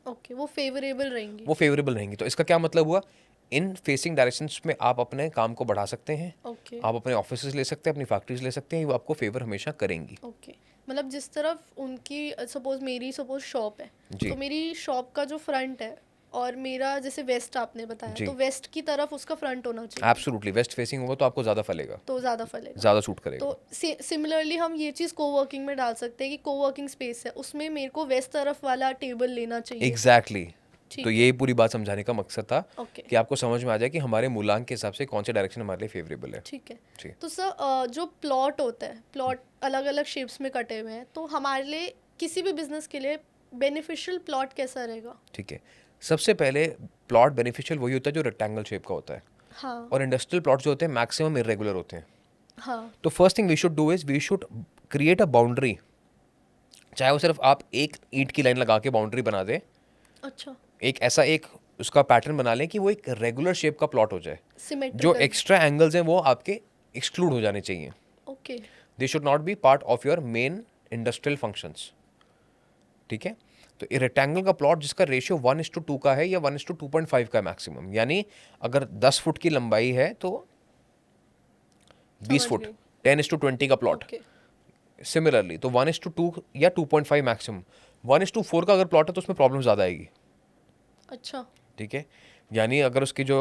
ओके वो फेवरेबल रहेंगी। वो फेवरेबल रहेंगी। तो इसका क्या मतलब हुआ, इन फेसिंग डायरेक्शंस में आप अपने काम को बढ़ा सकते हैं, ओके आप अपने ऑफिस ले सकते हैं, अपनी फैक्ट्रीज ले सकते हैं, वो आपको फेवर हमेशा करेंगी। ओके मतलब जिस तरफ उनकी सपोज मेरी सपोज शॉप है, जी। तो मेरी शॉप का जो फ्रंट है और मेरा जैसे वेस्ट आपने बताया, जी। तो वेस्ट की तरफ उसका फ्रंट होना चाहिए एब्सोल्युटली, वेस्ट फेसिंग होगा तो आपको ज़्यादा फलेगा, तो ज़्यादा फलेगा। ज़्यादा सूट करेगा। तो सिमिलरली हम ये चीज़ कोवर्किंग में डाल सकते हैं कि कोवर्किंग स्पेस है उसमें मेरे को वेस्ट तरफ वाला टेबल लेना चाहिए। एग्जैक्टली ठीक तो है। यही पूरी बात समझाने का मकसद था ओके कि आपको समझ में आ जाए कि हमारे मूलांक के हिसाब से कौन से डायरेक्शन हमारे लिए फेवरेबल है। ठीक है। जी। तो सर जो प्लॉट होता है, प्लॉट अलग अलग शेप्स में कटे हुए हैं, तो हमारे लिए किसी भी बिजनेस के लिए बेनिफिशियल प्लॉट कैसा रहेगा? ठीक है, सबसे पहले प्लॉट बेनिफिशियल वही होता है जो रेक्टेंगल शेप का होता है, हाँ और इंडस्ट्रियल प्लॉट जो होते हैं मैक्सिमम इरेगुलर होते हैं। हाँ तो first thing we should do is we should create a boundary, चाहे वो सिर्फ आप एक ईंट की लाइन लगा के बाउंड्री बना दें, अच्छा एक ऐसा एक उसका पैटर्न बना लें कि वो एक रेगुलर शेप का प्लॉट हो जाए। जो सिमेट्रिकल। एक्स्ट्रा एंगल्स हैं वो आपके एक्सक्लूड हो जाने चाहिए। Okay they should not be part of your main industrial functions. ठीक है, तो ये रेक्टेंगल का प्लॉट जिसका रेशियो 1:2 का है या 1:2.5 का मैक्सिमम, यानी अगर 10 फुट की लंबाई है तो 20 समझ फुट, गई। 10:20 का प्लॉट। ओके सिमिलरली तो 1:2 या 2.5 मैक्सिमम। 1:4 का अगर प्लॉट है तो उसमें प्रॉब्लम ज़्यादा आएगी। अच्छा ठीक है, यानी अगर उसकी जो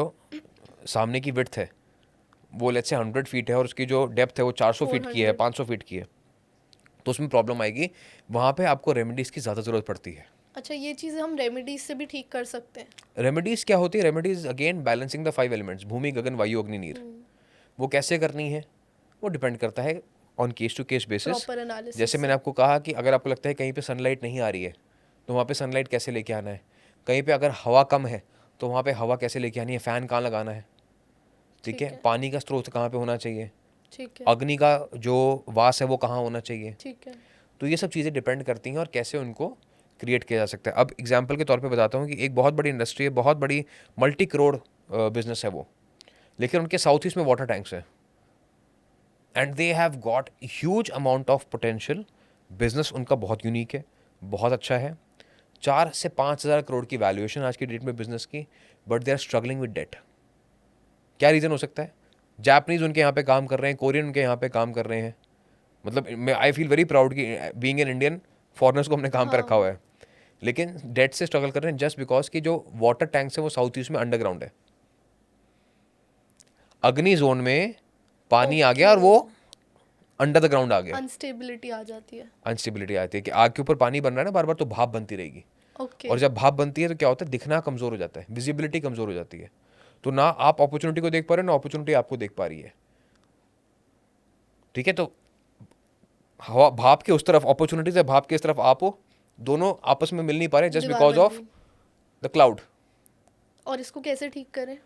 सामने की विड्थ है वो लेट्स से 100 फीट है और उसकी जो डेप्थ है वो 400 फीट की है, 400 500 फीट की है, तो उसमें प्रॉब्लम आएगी। वहाँ पे आपको रेमेडीज़ की ज़्यादा ज़रूरत पड़ती है। अच्छा ये चीज़ें हम रेमेडीज से भी ठीक कर सकते हैं। रेमेडीज़ क्या होती है, remedies again balancing the 5 elements, भूमि गगन वायु अग्नि नीर। वो कैसे करनी है वो डिपेंड करता है on case to case basis. Proper analysis. जैसे मैंने आपको कहा कि अगर आपको लगता है कहीं पे सनलाइट नहीं आ रही है तो वहाँ पे सनलाइट कैसे लेके आना है, कहीं पे अगर हवा कम है तो वहाँ पे हवा कैसे लेके आनी है, फ़ैन कहाँ लगाना है। ठीक है, पानी का स्रोत कहाँ पे होना चाहिए, ठीक है अग्नि का जो वास है वो कहाँ होना चाहिए। ठीक है तो ये सब चीज़ें डिपेंड करती हैं और कैसे उनको क्रिएट किया जा सकता है। अब एग्जांपल के तौर पे बताता हूँ कि एक बहुत बड़ी इंडस्ट्री है, बहुत बड़ी मल्टी करोड़ बिजनेस है वो, लेकिन उनके साउथ ईस्ट में वाटर टैंक्स हैं and they have got huge amount of potential. Business उनका बहुत यूनिक है, बहुत अच्छा है, 4 से 5 हज़ार करोड़ की वैल्यूएशन आज की डेट में बिजनेस की, but they are struggling with debt. क्या रीज़न हो सकता है, जापानीज उनके यहाँ पे काम कर रहे हैं, कोरियन उनके यहाँ पे काम कर रहे हैं। मतलब मैं आई फील वेरी प्राउड कि बीइंग एन इंडियन फॉरेनर्स को हमने काम पे रखा हुआ है, लेकिन डेट से स्ट्रगल कर रहे हैं जस्ट बिकॉज कि जो वाटर टैंक्स है वो साउथ ईस्ट में अंडरग्राउंड है। अग्नि जोन में पानी आ गया और वो अंडर द ग्राउंड आ गया, अनस्टेबिलिटी आ जाती है। अनस्टेबिलिटी आती है कि आग के ऊपर पानी बन रहा है ना बार बार, तो भाप बनती रहेगी। ओके और जब भाप बनती है तो क्या होता है, दिखना कमजोर हो जाता है, विजिबिलिटी कमजोर हो जाती है, तो ना आप अपॉर्चुनिटी को देख पा रहे हो ना अपॉर्चुनिटी आपको देख पा रही है। ठीक है, तो हवा भाप के उस तरफ अपॉर्चुनिटी से भाप के इस तरफ आप हो, दोनों आपस में मिल नहीं पा रहे जस्ट दीवार बिकॉज बन ऑफ गई। The cloud. और इसको कैसे ठीक करें?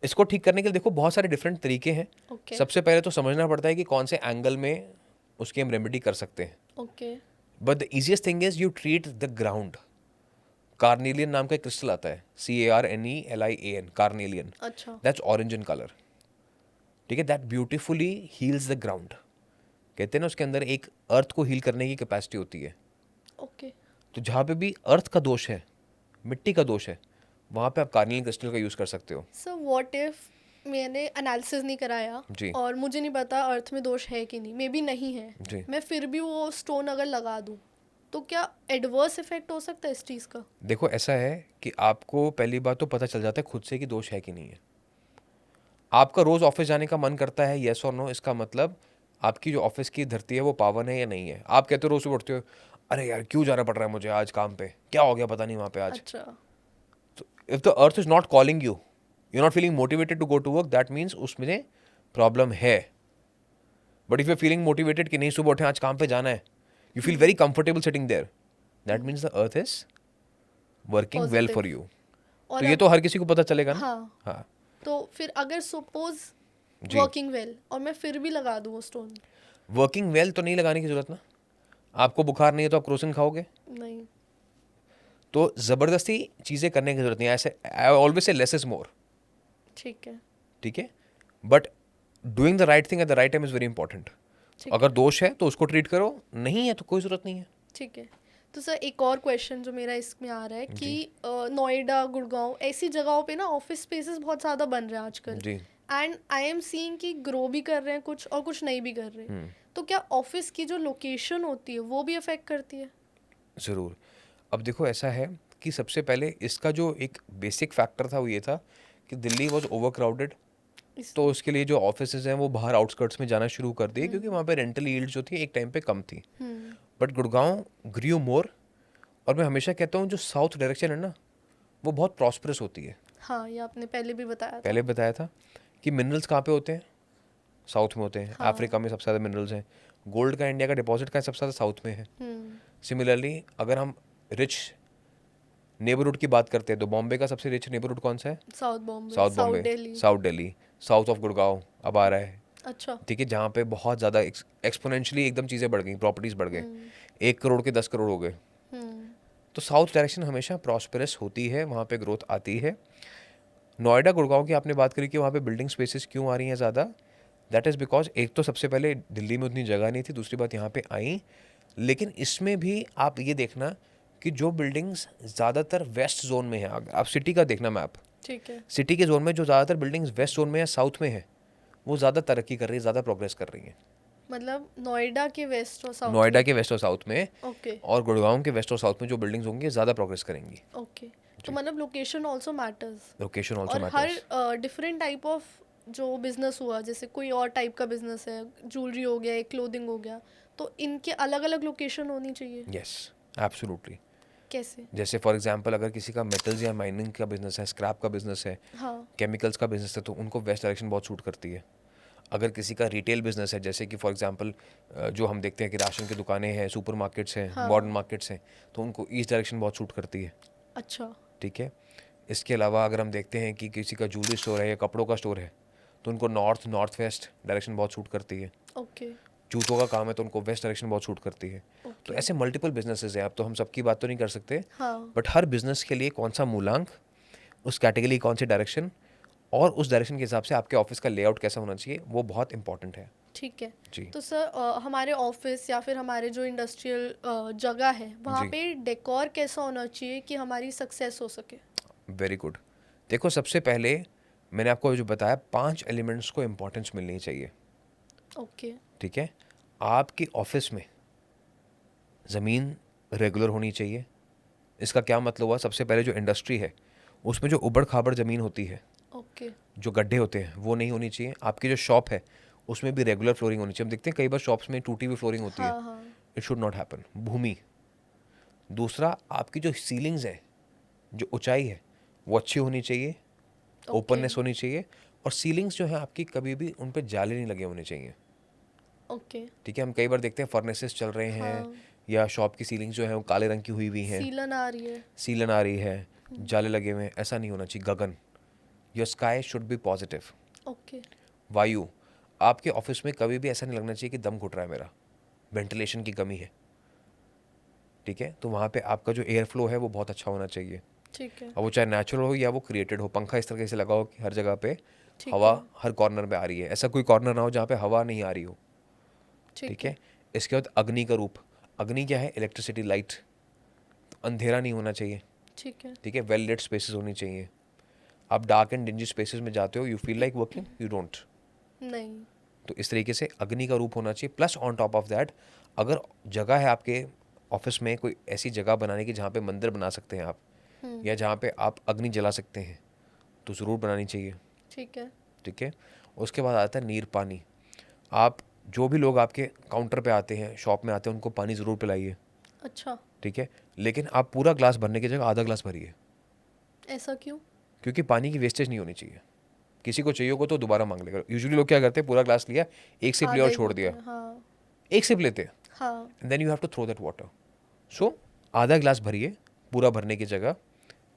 इसको ठीक करने के लिए देखो बहुत सारे डिफरेंट तरीके हैं। ओके सबसे पहले तो समझना पड़ता है कि कौन से एंगल में उसकी हम रेमेडी कर सकते हैं। Okay but the easiest thing is you treat the ground. Carnelian नाम का एक क्रिस्टल आता है, CARNELIAN, कार्नेलियन। अच्छा दैट्स ऑरेंज इन कलर। ठीक है, that beautifully heels the ground. कहते हैं ना उसके अंदर एक अर्थ को हील करने की कैपेसिटी होती है। ओके तो जहाँ पे भी अर्थ का दोष है, मिट्टी का दोष है, वहाँ पे आप कार्नियल क्रिस्टल का यूज़ कर सकते हो। सो व्हाट इफ मैंने एनालिसिस नहीं कराया जी और मुझे नहीं पता अर्थ में दोष है कि नहीं, मे बी नहीं है, जी। मैं फिर भी वो स्टोन अगर लगा दूँ तो क्या एडवर्स इफेक्ट हो सकता है इस चीज़ का? देखो ऐसा है कि आपको पहली बात तो पता चल जाता है खुद से कि दोष है कि नहीं है। आपका रोज़ ऑफिस जाने का मन करता है, येस और नो, इसका मतलब आपकी जो ऑफिस की धरती है वो पावन है या नहीं है। आप कहते हो रोज़ सुबह उठते हो, अरे यार क्यों जाना पड़ रहा है मुझे आज काम पे, क्या हो गया पता नहीं वहाँ पे आज। अच्छा। If the earth is not calling you, you not feeling motivated to go to work, that means उसमें प्रॉब्लम है। But if you feeling motivated कि नहीं सुबह उठे आज काम पे जाना है, you feel very comfortable sitting there, that means the earth is working well for you. और तो ये तो हर किसी को पता चलेगा ना। हाँ, हाँ तो फिर अगर सपोज जी। वर्किंग वेल और मैं फिर भी लगा दूँ वो स्टोन? वर्किंग वेल तो नहीं लगाने की जरूरत ना। आपको बुखार नहीं है तो आप क्रोसिन खाओगे? नहीं। तो ज़बरदस्ती चीज़ें करने की जरूरत नहीं है। ऐसे आई ऑलवेज से लेस इज मोर, ठीक है। ठीक है। But doing the right thing at the right time is very important. ठीक अगर दोष है तो उसको ट्रीट करो, नहीं है तो कोई ज़रूरत नहीं है। ठीक है। तो सर एक और क्वेश्चन जो मेरा इसमें आ रहा है कि नोएडा, गुड़गांव ऐसी जगहों पे ना ऑफिस स्पेसेस बहुत ज़्यादा बन रहे हैं आजकल, जी एंड आई एम सीइंग कि ग्रो भी कर रहे हैं कुछ और कुछ नहीं भी कर रहे। तो क्या ऑफिस की जो लोकेशन होती है वो भी अफेक्ट करती है? ज़रूर। अब देखो ऐसा है कि सबसे पहले इसका जो एक बेसिक फैक्टर था वो ये था कि दिल्ली वॉज ओवर क्राउडेड। तो उसके लिए जो ऑफिसेज हैं वो बाहर आउटस्कर्ट्स में जाना शुरू कर दिए, क्योंकि वहाँ पे रेंटल यील्ड जो थी एक टाइम पे कम थी। बट गुड़गांव ग्रीव मोर। और मैं हमेशा कहता हूँ जो साउथ डायरेक्शन है ना वो बहुत प्रॉस्परस होती है। हाँ, ये आपने पहले भी बताया था। पहले बताया था कि मिनरल्स कहाँ पे होते हैं, साउथ में होते हैं। हाँ। अफ्रीका में सबसे ज़्यादा मिनरल्स हैं। गोल्ड का इंडिया का डिपॉजिट का सबसे ज़्यादा साउथ में है। सिमिलरली अगर हम रिच नेबरहुड की बात करते हैं तो बॉम्बे का सबसे रिच नेबरहुड कौन सा है? South Bombay, south south Bombay, Delhi. South Delhi, south of Gurgaon अब आ रहा है। अच्छा। ठीक है, जहाँ पे बहुत ज़्यादा एक्सपोनेंशियली एकदम चीज़ें बढ़ गई, प्रॉपर्टीज़ बढ़ गए, 1 करोड़ के 10 करोड़ हो गए। तो साउथ डायरेक्शन हमेशा प्रॉस्पेरस होती है, वहाँ पे ग्रोथ आती है। नोएडा गुड़गांव की आपने बात करी कि वहाँ पे बिल्डिंग स्पेसेस क्यों आ रही हैं ज़्यादा, दैट इज़ बिकॉज एक तो सबसे पहले दिल्ली में उतनी जगह नहीं थी, दूसरी बात यहाँ पे आई। लेकिन इसमें भी आप ये देखना कि जो बिल्डिंग्स ज़्यादातर वेस्ट जोन में है, आप सिटी का देखना मैप, ठीक है। सिटी के जोन में जो ज़्यादातर बिल्डिंग्स वेस्ट जोन में है, साउथ में है, वो ज़्यादा तरक्की कर रही है, ज़्यादा प्रोग्रेस कर रही हैं। मतलब नोएडा के वेस्ट और साउथ नोएडा के वेस्ट और साउथ में ओके और गुड़गांव के वेस्ट और साउथ में जो बिल्डिंग्स होंगी ज़्यादा प्रोग्रेस करेंगी। ओके। तो मतलब location also matters. Location also और मैटर्स। हर डिफरेंट टाइप ऑफ जो बिजनेस हुआ, जैसे कोई और टाइप का बिजनेस है, ज्वेलरी हो गया, एक क्लोथिंग हो गया, तो इनके अलग अलग लोकेशन होनी चाहिए। Yes absolutely. कैसे? जैसे फॉर एग्जांपल अगर किसी का मेटल्स या माइनिंग का बिजनेस है, स्क्रैप का बिजनेस है, हाँ। केमिकल्स का बिजनेस है, तो उनको वेस्ट डायरेक्शन बहुत सूट करती है। अगर किसी का रिटेल बिजनेस है, जैसे कि फॉर एग्जांपल जो हम देखते हैं कि राशन की दुकानें हैं, सुपर मार्केट्स हैं, हाँ। मॉडर्न मार्केट्स हैं, तो उनको ईस्ट डायरेक्शन बहुत सूट करती है। अच्छा। ठीक है। इसके अलावा अगर हम देखते हैं कि किसी का ज्वेलरी स्टोर है या कपड़ों का स्टोर है, तो उनको नॉर्थ वेस्ट डायरेक्शन बहुत सूट करती है। ओके। जूतों का काम है तो उनको वेस्ट डायरेक्शन बहुत सूट करती है। तो ऐसे मल्टीपल बिजनेसेस हैं। अब तो हम सबकी बात तो नहीं कर सकते, हाँ। बट हर बिजनेस के लिए कौन सा मूलांक, उस कैटेगरी कौन सी डायरेक्शन, और उस डायरेक्शन के हिसाब से आपके ऑफिस का लेआउट कैसा होना चाहिए, वो बहुत इंपॉर्टेंट है। ठीक है। जी तो सर हमारे ऑफिस या फिर हमारे जो इंडस्ट्रियल जगह है वहाँ जी। पे डेकोर कैसा होना चाहिए कि हमारी सक्सेस हो सके? Very good. देखो सबसे पहले मैंने आपको जो बताया 5 एलिमेंट्स को इम्पोर्टेंस मिलनी चाहिए। ओके। ठीक है। आपके ऑफिस में ज़मीन रेगुलर होनी चाहिए। इसका क्या मतलब हुआ, सबसे पहले जो इंडस्ट्री है उसमें जो उबड़ खाबड़ ज़मीन होती है, ओके। जो गड्ढे होते हैं, वो नहीं होनी चाहिए। आपकी जो शॉप है उसमें भी रेगुलर फ्लोरिंग होनी चाहिए। हम देखते हैं कई बार शॉप्स में टूटी हुई फ्लोरिंग होती है, हाँ हाँ। It should not happen. भूमि। दूसरा, आपकी जो सीलिंग्स है, जो ऊंचाई है, वो अच्छी होनी चाहिए, ओपननेस होनी चाहिए। और सीलिंग्स जो है आपकी कभी भी उन पर जाले नहीं लगे होने चाहिए। ओके। ठीक है। हम कई बार देखते हैं फर्नेसेस चल रहे हैं, हाँ। या शॉप की सीलिंग जो है वो काले रंग की हुई हुई हैं, सीलन आ रही है। सीलन आ रही है, जाले लगे हुए हैं, ऐसा नहीं होना चाहिए। गगन, your sky should be positive. Okay. वायु, आपके ऑफिस में कभी भी ऐसा नहीं लगना चाहिए कि दम घुट रहा है मेरा, वेंटिलेशन की कमी है। ठीक है। तो वहाँ पे आपका जो एयर फ्लो है वो बहुत अच्छा होना चाहिए। ठीक है। अब वो चाहे नेचुरल हो या वो क्रिएटेड हो। पंखा इस तरह से लगाओ कि हर जगह पे ठीक हवा है। हर कॉर्नर में आ रही है, ऐसा कोई कॉर्नर ना हो जहाँ पे हवा नहीं आ रही हो। ठीक है। इसके बाद अग्नि का रूप। अग्नि क्या है? Electricity, light. अंधेरा नहीं होना चाहिए, ठीक है। ठीक है, वेल लिट स्पेसेस होनी चाहिए। आप डार्क एंड डिंजी स्पेसेस में जाते हो, you feel like working, you don't. नहीं। तो इस तरीके से अग्नि का रूप होना चाहिए। Plus on top of that, अगर जगह है आपके ऑफिस में कोई ऐसी जगह बनाने की जहाँ पे मंदिर बना सकते हैं आप, या जहाँ पे आप अग्नि जला सकते हैं, तो ज़रूर बनानी चाहिए, ठीक है। ठीक है। उसके बाद आता है नीर पानी। आप जो भी लोग आपके काउंटर पे आते हैं, शॉप में आते हैं, उनको पानी ज़रूर पिलाइए, अच्छा, ठीक है। लेकिन आप पूरा ग्लास भरने की जगह आधा ग्लास भरिए, ऐसा क्यों? क्योंकि पानी की वेस्टेज नहीं होनी चाहिए। किसी को चाहिए होगा तो दोबारा मांग लेगा। यूजुअली लोग क्या करते हैं, पूरा ग्लास लिया, एक सिप लिया आधा और ही छोड़ होता दिया, है, हाँ। एक सिप लेते हैं, हाँ। And then you have to throw that water. So आधा ग्लास भरिए पूरा भरने की जगह,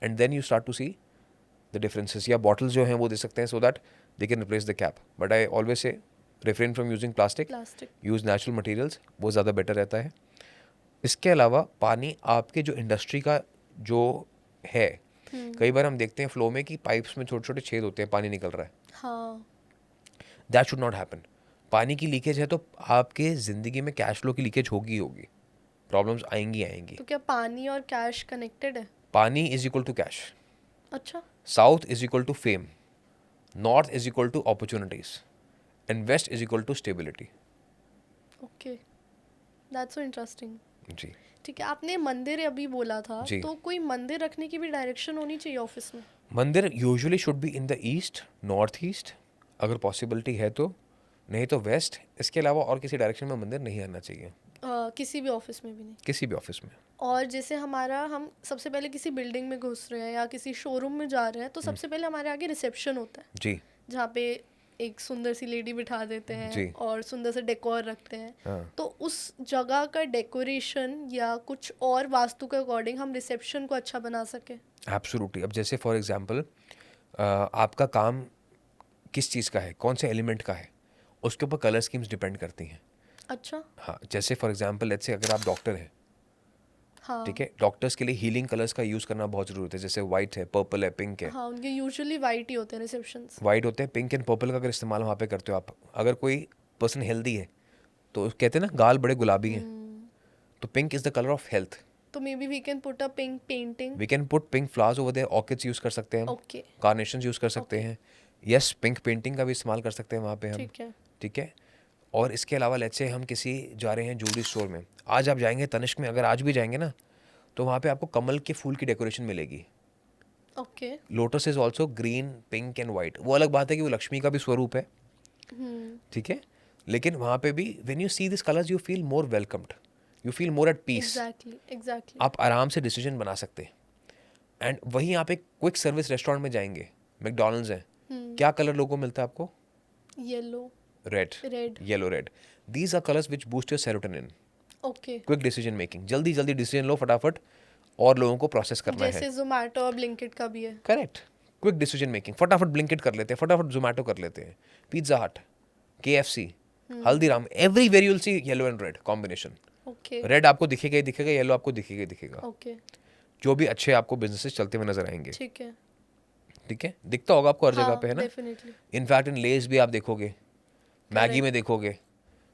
and then you start to see the differences. या बॉटल्स जो हैं वो दे सकते हैं, so that they can replace the cap. But I always say refrain from using plastic, plastic. Use natural materials, वो ज़्यादा बेटर रहता है। इसके अलावा पानी आपके जो इंडस्ट्री का जो है, कई बार हम देखते हैं फ्लो में कि पाइप्स में छोटे छोटे छेद होते हैं, पानी निकल रहा है, हाँ। That should not happen. पानी की लीकेज है तो आपके ज़िंदगी में कैश फ्लो की लीकेज होगी ही होगी, प्रॉब्लम्स आएंगी आएंगी। तो क्या पानी और कैश कनेक्टेड है? Pani is equal to cash, अच्छा। South is equal to fame, north is equal to opportunities, and west is equal to stability. Okay, that's so interesting. जी ठीक है, आपने मंदिर अभी बोला था, जी। तो कोई मंदिर रखने की भी डायरेक्शन होनी चाहिए ऑफिस में? मंदिर usually should be in the east, north east, अगर पॉसिबिलिटी है तो, नहीं तो वेस्ट। इसके अलावा और किसी डायरेक्शन में मंदिर नहीं आना चाहिए, किसी भी ऑफिस में भी नहीं? किसी भी ऑफिस में। और जैसे हम सबसे पहले किसी बिल्डिंग में घुस रहे हैं या किसी शोरूम में जा रहे हैं, तो सबसे पहले हमारे आगे रिसेप्शन होता है, जी जहाँ पे एक सुंदर सी लेडी बिठा देते जी। हैं और सुंदर से डेकोर रखते हैं। हाँ। तो उस जगह का डेकोरेशन या कुछ और वास्तु के अकॉर्डिंग हम रिसेप्शन को अच्छा बना सके? एब्सोल्युटली। अब जैसे फॉर एग्जांपल आपका काम किस चीज़ का है, कौन से एलिमेंट का है, उसके ऊपर कलर स्कीम्स डिपेंड करती हैं। अच्छा। हाँ, जैसे फॉर एग्जांपल लेट्स से अगर आप डॉक्टर हैं, हाँ। ठीक है, डॉक्टर्स के लिए हीलिंग कलर्स का यूज़ करना बहुत ज़रूरी है। जैसे वाइट है, पर्पल है, पिंक है। हाँ, उनके यूजुअली वाइट ही होते हैं रिसेप्शंस। वाइट होते हैं, पिंक एंड पर्पल का अगर इस्तेमाल वहाँ पे करते हो आप, अगर कोई पर्सन हेल्दी है तो कहते हैं ना गाल बड़े गुलाबी हैं, तो pink is the colour of health. तो maybe we can put a pink painting. We can put pink flowers over there, orchids use कर सकते हैं हम, ओके। कार्नेशंस यूज़ कर सकते हैं। यस, पिंक पेंटिंग का भी इस्तेमाल कर सकते हैं वहाँ पे हम, ठीक है। ठीक है। और इसके अलावा लेट्स से हम किसी जा रहे हैं ज्वेलरी स्टोर में, आज आप जाएंगे तनिष्क में, अगर आज भी जाएंगे ना, तो वहाँ पे आपको कमल के फूल की डेकोरेशन मिलेगी। Okay. Lotus is also green, pink and white. वो अलग बात है कि वो लक्ष्मी का भी स्वरूप है, ठीक है, लेकिन वहाँ पे भी when you see this colours you feel more welcomed, you feel more at peace. Exactly. आप आराम से डिसीजन बना सकते हैं। एंड वहीं आप एक क्विक सर्विस रेस्टोरेंट में जाएंगे, मैकडोनल्ड्स है, क्या कलर लोगो मिलता है आपको? Yellow. Red, red. Yellow red. These are colours which boost your serotonin. Okay. Quick decision making, जल्दी जल्दी डिसीजन लो फटाफट, और लोगों को प्रोसेस करना है। जैसे जोमेटो और ब्लिंकिट का भी है। करेक्ट, क्विक डिसीजन मेकिंग, फटाफट ब्लिंकिट कर लेते हैं, फटाफट जोमेटो कर लेते हैं, पिज्जा हट, KFC, Haldiram, everywhere you will see yellow and red combination. Okay. Red आपको दिखेगा ही दिखेगा, येलो आपको दिखेगा ही दिखेगा। ओके। जो भी अच्छे आपको बिजनेसेस चलते हुए नजर आएंगे, ठीक है। ठीक है, दिखता होगा आपको हर जगह हाँ, पे, है ना। डेफिनेटली। इनफैक्ट इन लेज भी आप देखोगे, मैगी में देखोगे,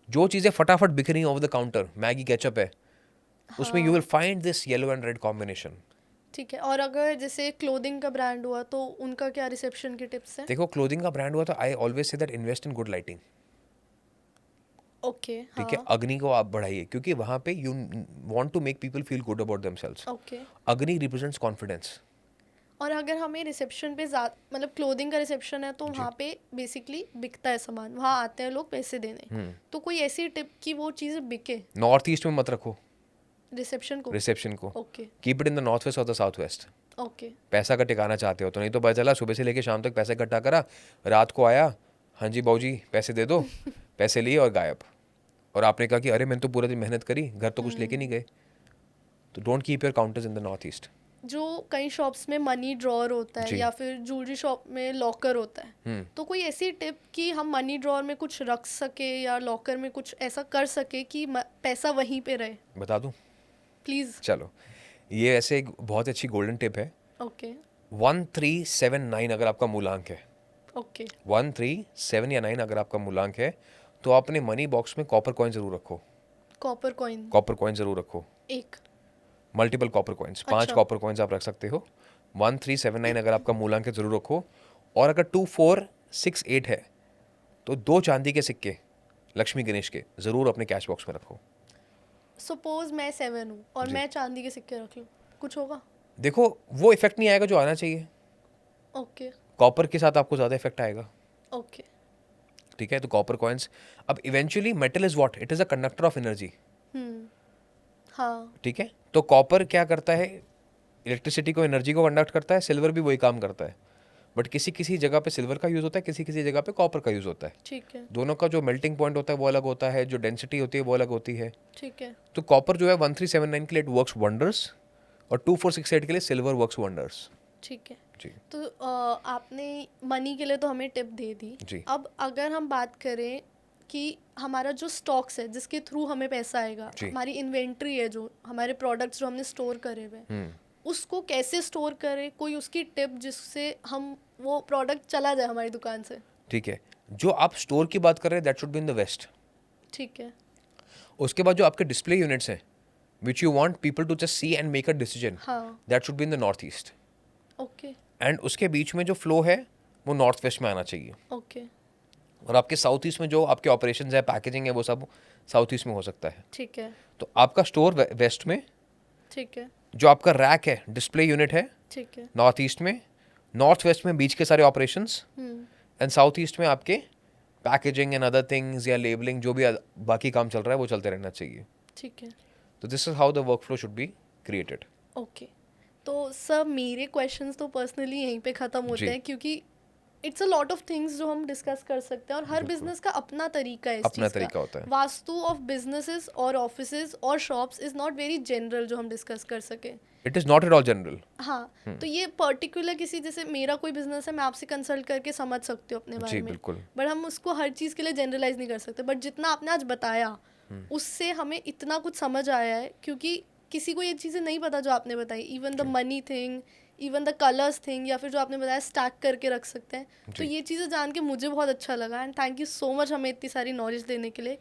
जो चीज़ें फटाफट बिक रही हैं over the counter, Maggi ketchup है, उसमें you will find this yellow and red combination. ठीक है। और अगर जैसे क्लोथिंग का ब्रांड हुआ, तो उनका क्या रिसेप्शन के टिप्स हैं? देखो, क्लोथिंग का ब्रांड हुआ तो आई always say that invest in good lighting, okay. ठीक है। हाँ। अग्नि को आप बढ़ाइए, क्योंकि वहाँ पे you want to make people feel good about themselves. Okay. Agni represents confidence. और अगर हमें रिसेप्शन पे मतलब क्लोथिंग का रिसेप्शन है, तो वहाँ पे बेसिकली बिकता है सामान, वहाँ आते हैं लोग पैसे देने, तो कोई ऐसी टिप कि वो चीज़ें बिके नॉर्थ ईस्ट में मत रखो रिसेप्शन को? रिसेप्शन को, okay. Keep it in the north west और द साउथ वेस्ट। ओके। पैसा का टिकाना चाहते हो तो, नहीं तो पता चला सुबह से लेके शाम तक पैसा इकट्ठा करा, रात को आया, हाँ जी बाबूजी पैसे दे दो, पैसे लिए और गायब। और आपने कहा कि अरे मैंने तो पूरा दिन मेहनत करी, घर तो कुछ लेके नहीं गए। तो don't keep your counters in the north east. जो कई शॉप्स में मनी ड्रॉअर होता है जी। या फिर ज्वेलरी शॉप में लॉकर होता है, तो कोई ऐसी टिप कि हम मनी ड्रॉअर में कुछ रख सके या लॉकर में कुछ ऐसा कर सके कि पैसा वहीं पे रहे? बता दूं? प्लीज़। चलो, ये ऐसे एक बहुत अच्छी गोल्डन टिप है। ओके। 1379 अगर आपका मूलांक है, ओके। 137 या 9 अगर आपका मूलांक है, तो आप अपने मनी बॉक्स में कॉपर कॉइन जरूर रखो। कॉपर कॉइन कॉपर कॉइन जरूर रखो। एक। Multiple copper coins, 5 copper coins आप रख सकते हो। 1379 अगर आपका मूलांक है जरूर रखो। और अगर 2468 है तो 2 चांदी के सिक्के लक्ष्मी गणेश के जरूर अपने कैश बॉक्स में रखो। सपोज मैं 7 हूँ और मैं चांदी के सिक्के रख लूँ, कुछ होगा? देखो वो इफेक्ट नहीं आएगा जो आना चाहिए। ओके कॉपर के साथ आपको ज़्यादा इफेक्ट आएगा। ओके ठीक है, तो कॉपर कॉइन्स। अब eventually metal is what, it is a conductor of energy. हाँ ठीक है, तो कॉपर क्या करता है, इलेक्ट्रिसिटी को, एनर्जी को कंडक्ट करता है। सिल्वर भी वही काम करता है, बट किसी किसी जगह पे सिल्वर का यूज़ होता है, किसी किसी जगह पे कॉपर का यूज़ होता है। ठीक है दोनों का जो मेल्टिंग पॉइंट होता है वो अलग होता है, जो डेंसिटी होती है वो अलग होती है। ठीक है तो कॉपर जो है 1379 के लिए इट वर्क्स वंडर्स, और 2468 के लिए सिल्वर वर्क्स वंडर्स। ठीक है। जी तो आपने मनी के लिए तो हमें टिप दे दी। जी। अब अगर हम बात करें कि हमारा जो स्टॉक्स है जिसके थ्रू हमें पैसा आएगा, जी। हमारी इन्वेंट्री है, जो हमारे प्रोडक्ट्स जो हमने स्टोर करे हुए हैं, उसको कैसे स्टोर करें, कोई उसकी टिप जिससे हम वो प्रोडक्ट चला जाए हमारी दुकान से? ठीक है, जो आप स्टोर की बात कर रहे हैं that should be in the west. ठीक है उसके बाद जो आपके डिस्प्ले यूनिट्स हैं which you want people to just see and make a decision, हाँ that should be in the north east. Okay and उसके बीच में जो फ्लो है वो नॉर्थ वेस्ट में आना चाहिए। ओके और आपके साउथ ईस्ट में जो आपके ऑपरेशंस है, पैकेजिंग है, वो सब साउथ ईस्ट में हो सकता है। ठीक है तो आपका स्टोर वेस्ट में, ठीक है जो आपका रैक है, डिस्प्ले यूनिट है ठीक है नॉर्थ ईस्ट में, नॉर्थ वेस्ट में बीच के सारे ऑपरेशंस, एंड साउथ ईस्ट में आपके पैकेजिंग एंड अदर थिंग्स या लेबलिंग, जो भी बाकी काम चल रहा है वो चलते रहना चाहिए। ठीक है तो this is how the work flow should be created. Okay. तो सर मेरे क्वेश्चंस तो पर्सनली यहीं पे ख़त्म होते जी। हैं, क्योंकि it's a lot of things जो हम डिस्कस कर सकते हैं, और हर बिजनेस का अपना तरीका है इस अपना चीज़ तरीका का। होता है। वास्तु ऑफ बिजनेसेस और ऑफिसेज और shops is not very general जो हम डिस्कस कर सके। It is not at all general. हाँ तो ये पर्टिकुलर किसी, जैसे मेरा कोई बिजनेस है, मैं आपसे कंसल्ट करके समझ सकती हूँ अपने बारे जी में, बिल्कुल। बट हम उसको हर चीज़ के लिए जनरलाइज नहीं कर सकते। बट जितना आपने आज बताया उससे हमें इतना कुछ समझ आया है, क्योंकि किसी को ये चीज़ें नहीं पता जो आपने बताई, even the money thing, even the colours thing, या फिर जो आपने बताया स्टैक करके रख सकते हैं। तो ये चीज़ें जान के मुझे बहुत अच्छा लगा, and thank you so much हमें इतनी सारी नॉलेज देने के लिए।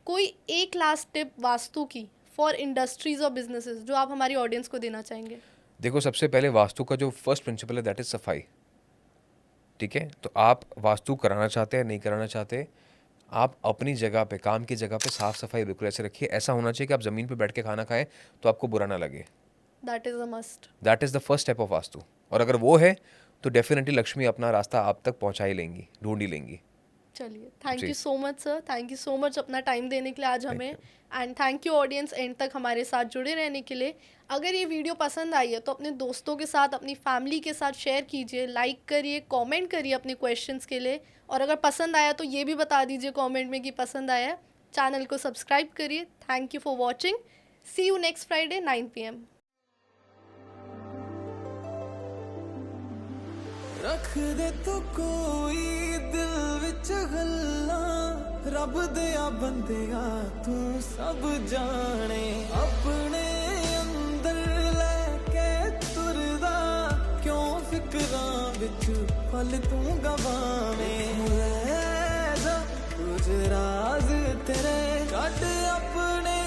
कोई एक लास्ट टिप वास्तु की फॉर इंडस्ट्रीज और बिजनेसेस जो आप हमारी ऑडियंस को देना चाहेंगे? देखो, सबसे पहले वास्तु का जो फर्स्ट प्रिंसिपल है दैट इज सफाई। ठीक है, तो आप वास्तु कराना चाहते हैं नहीं कराना चाहते, आप अपनी जगह पे, काम की जगह पे साफ सफाई बिल्कुल ऐसे रखिए। ऐसा होना चाहिए कि आप ज़मीन पे बैठ के खाना खाएं तो आपको बुरा ना लगे। That is a must. That is the first step of vastu. और अगर वो है तो डेफिनेटली लक्ष्मी अपना रास्ता आप तक पहुंचा ही लेंगी, ढूंढ ही लेंगी। चलिए, थैंक जी। You so much sir, thank you so much अपना टाइम देने के लिए आज हमें, and thank you audience and तक हमारे साथ जुड़े रहने के लिए। अगर ये वीडियो पसंद आई है तो अपने दोस्तों के साथ, अपनी फैमिली के साथ शेयर कीजिए, लाइक करिए, कमेंट करिए अपने क्वेश्चंस के लिए, और अगर पसंद आया तो ये भी बता दीजिए कमेंट में कि पसंद आया है। चैनल को सब्सक्राइब करिए। Thank you for watching. See you next Friday 9 PM। रख दे तू कोई दिल विच गल्लां, रब दिया बंदिया तू सब जाने, अपने अंदर लेके तुरदा, क्यों फिक्रां विच पल तू गवावें, ले जा कुछ राज तेरे कट अपने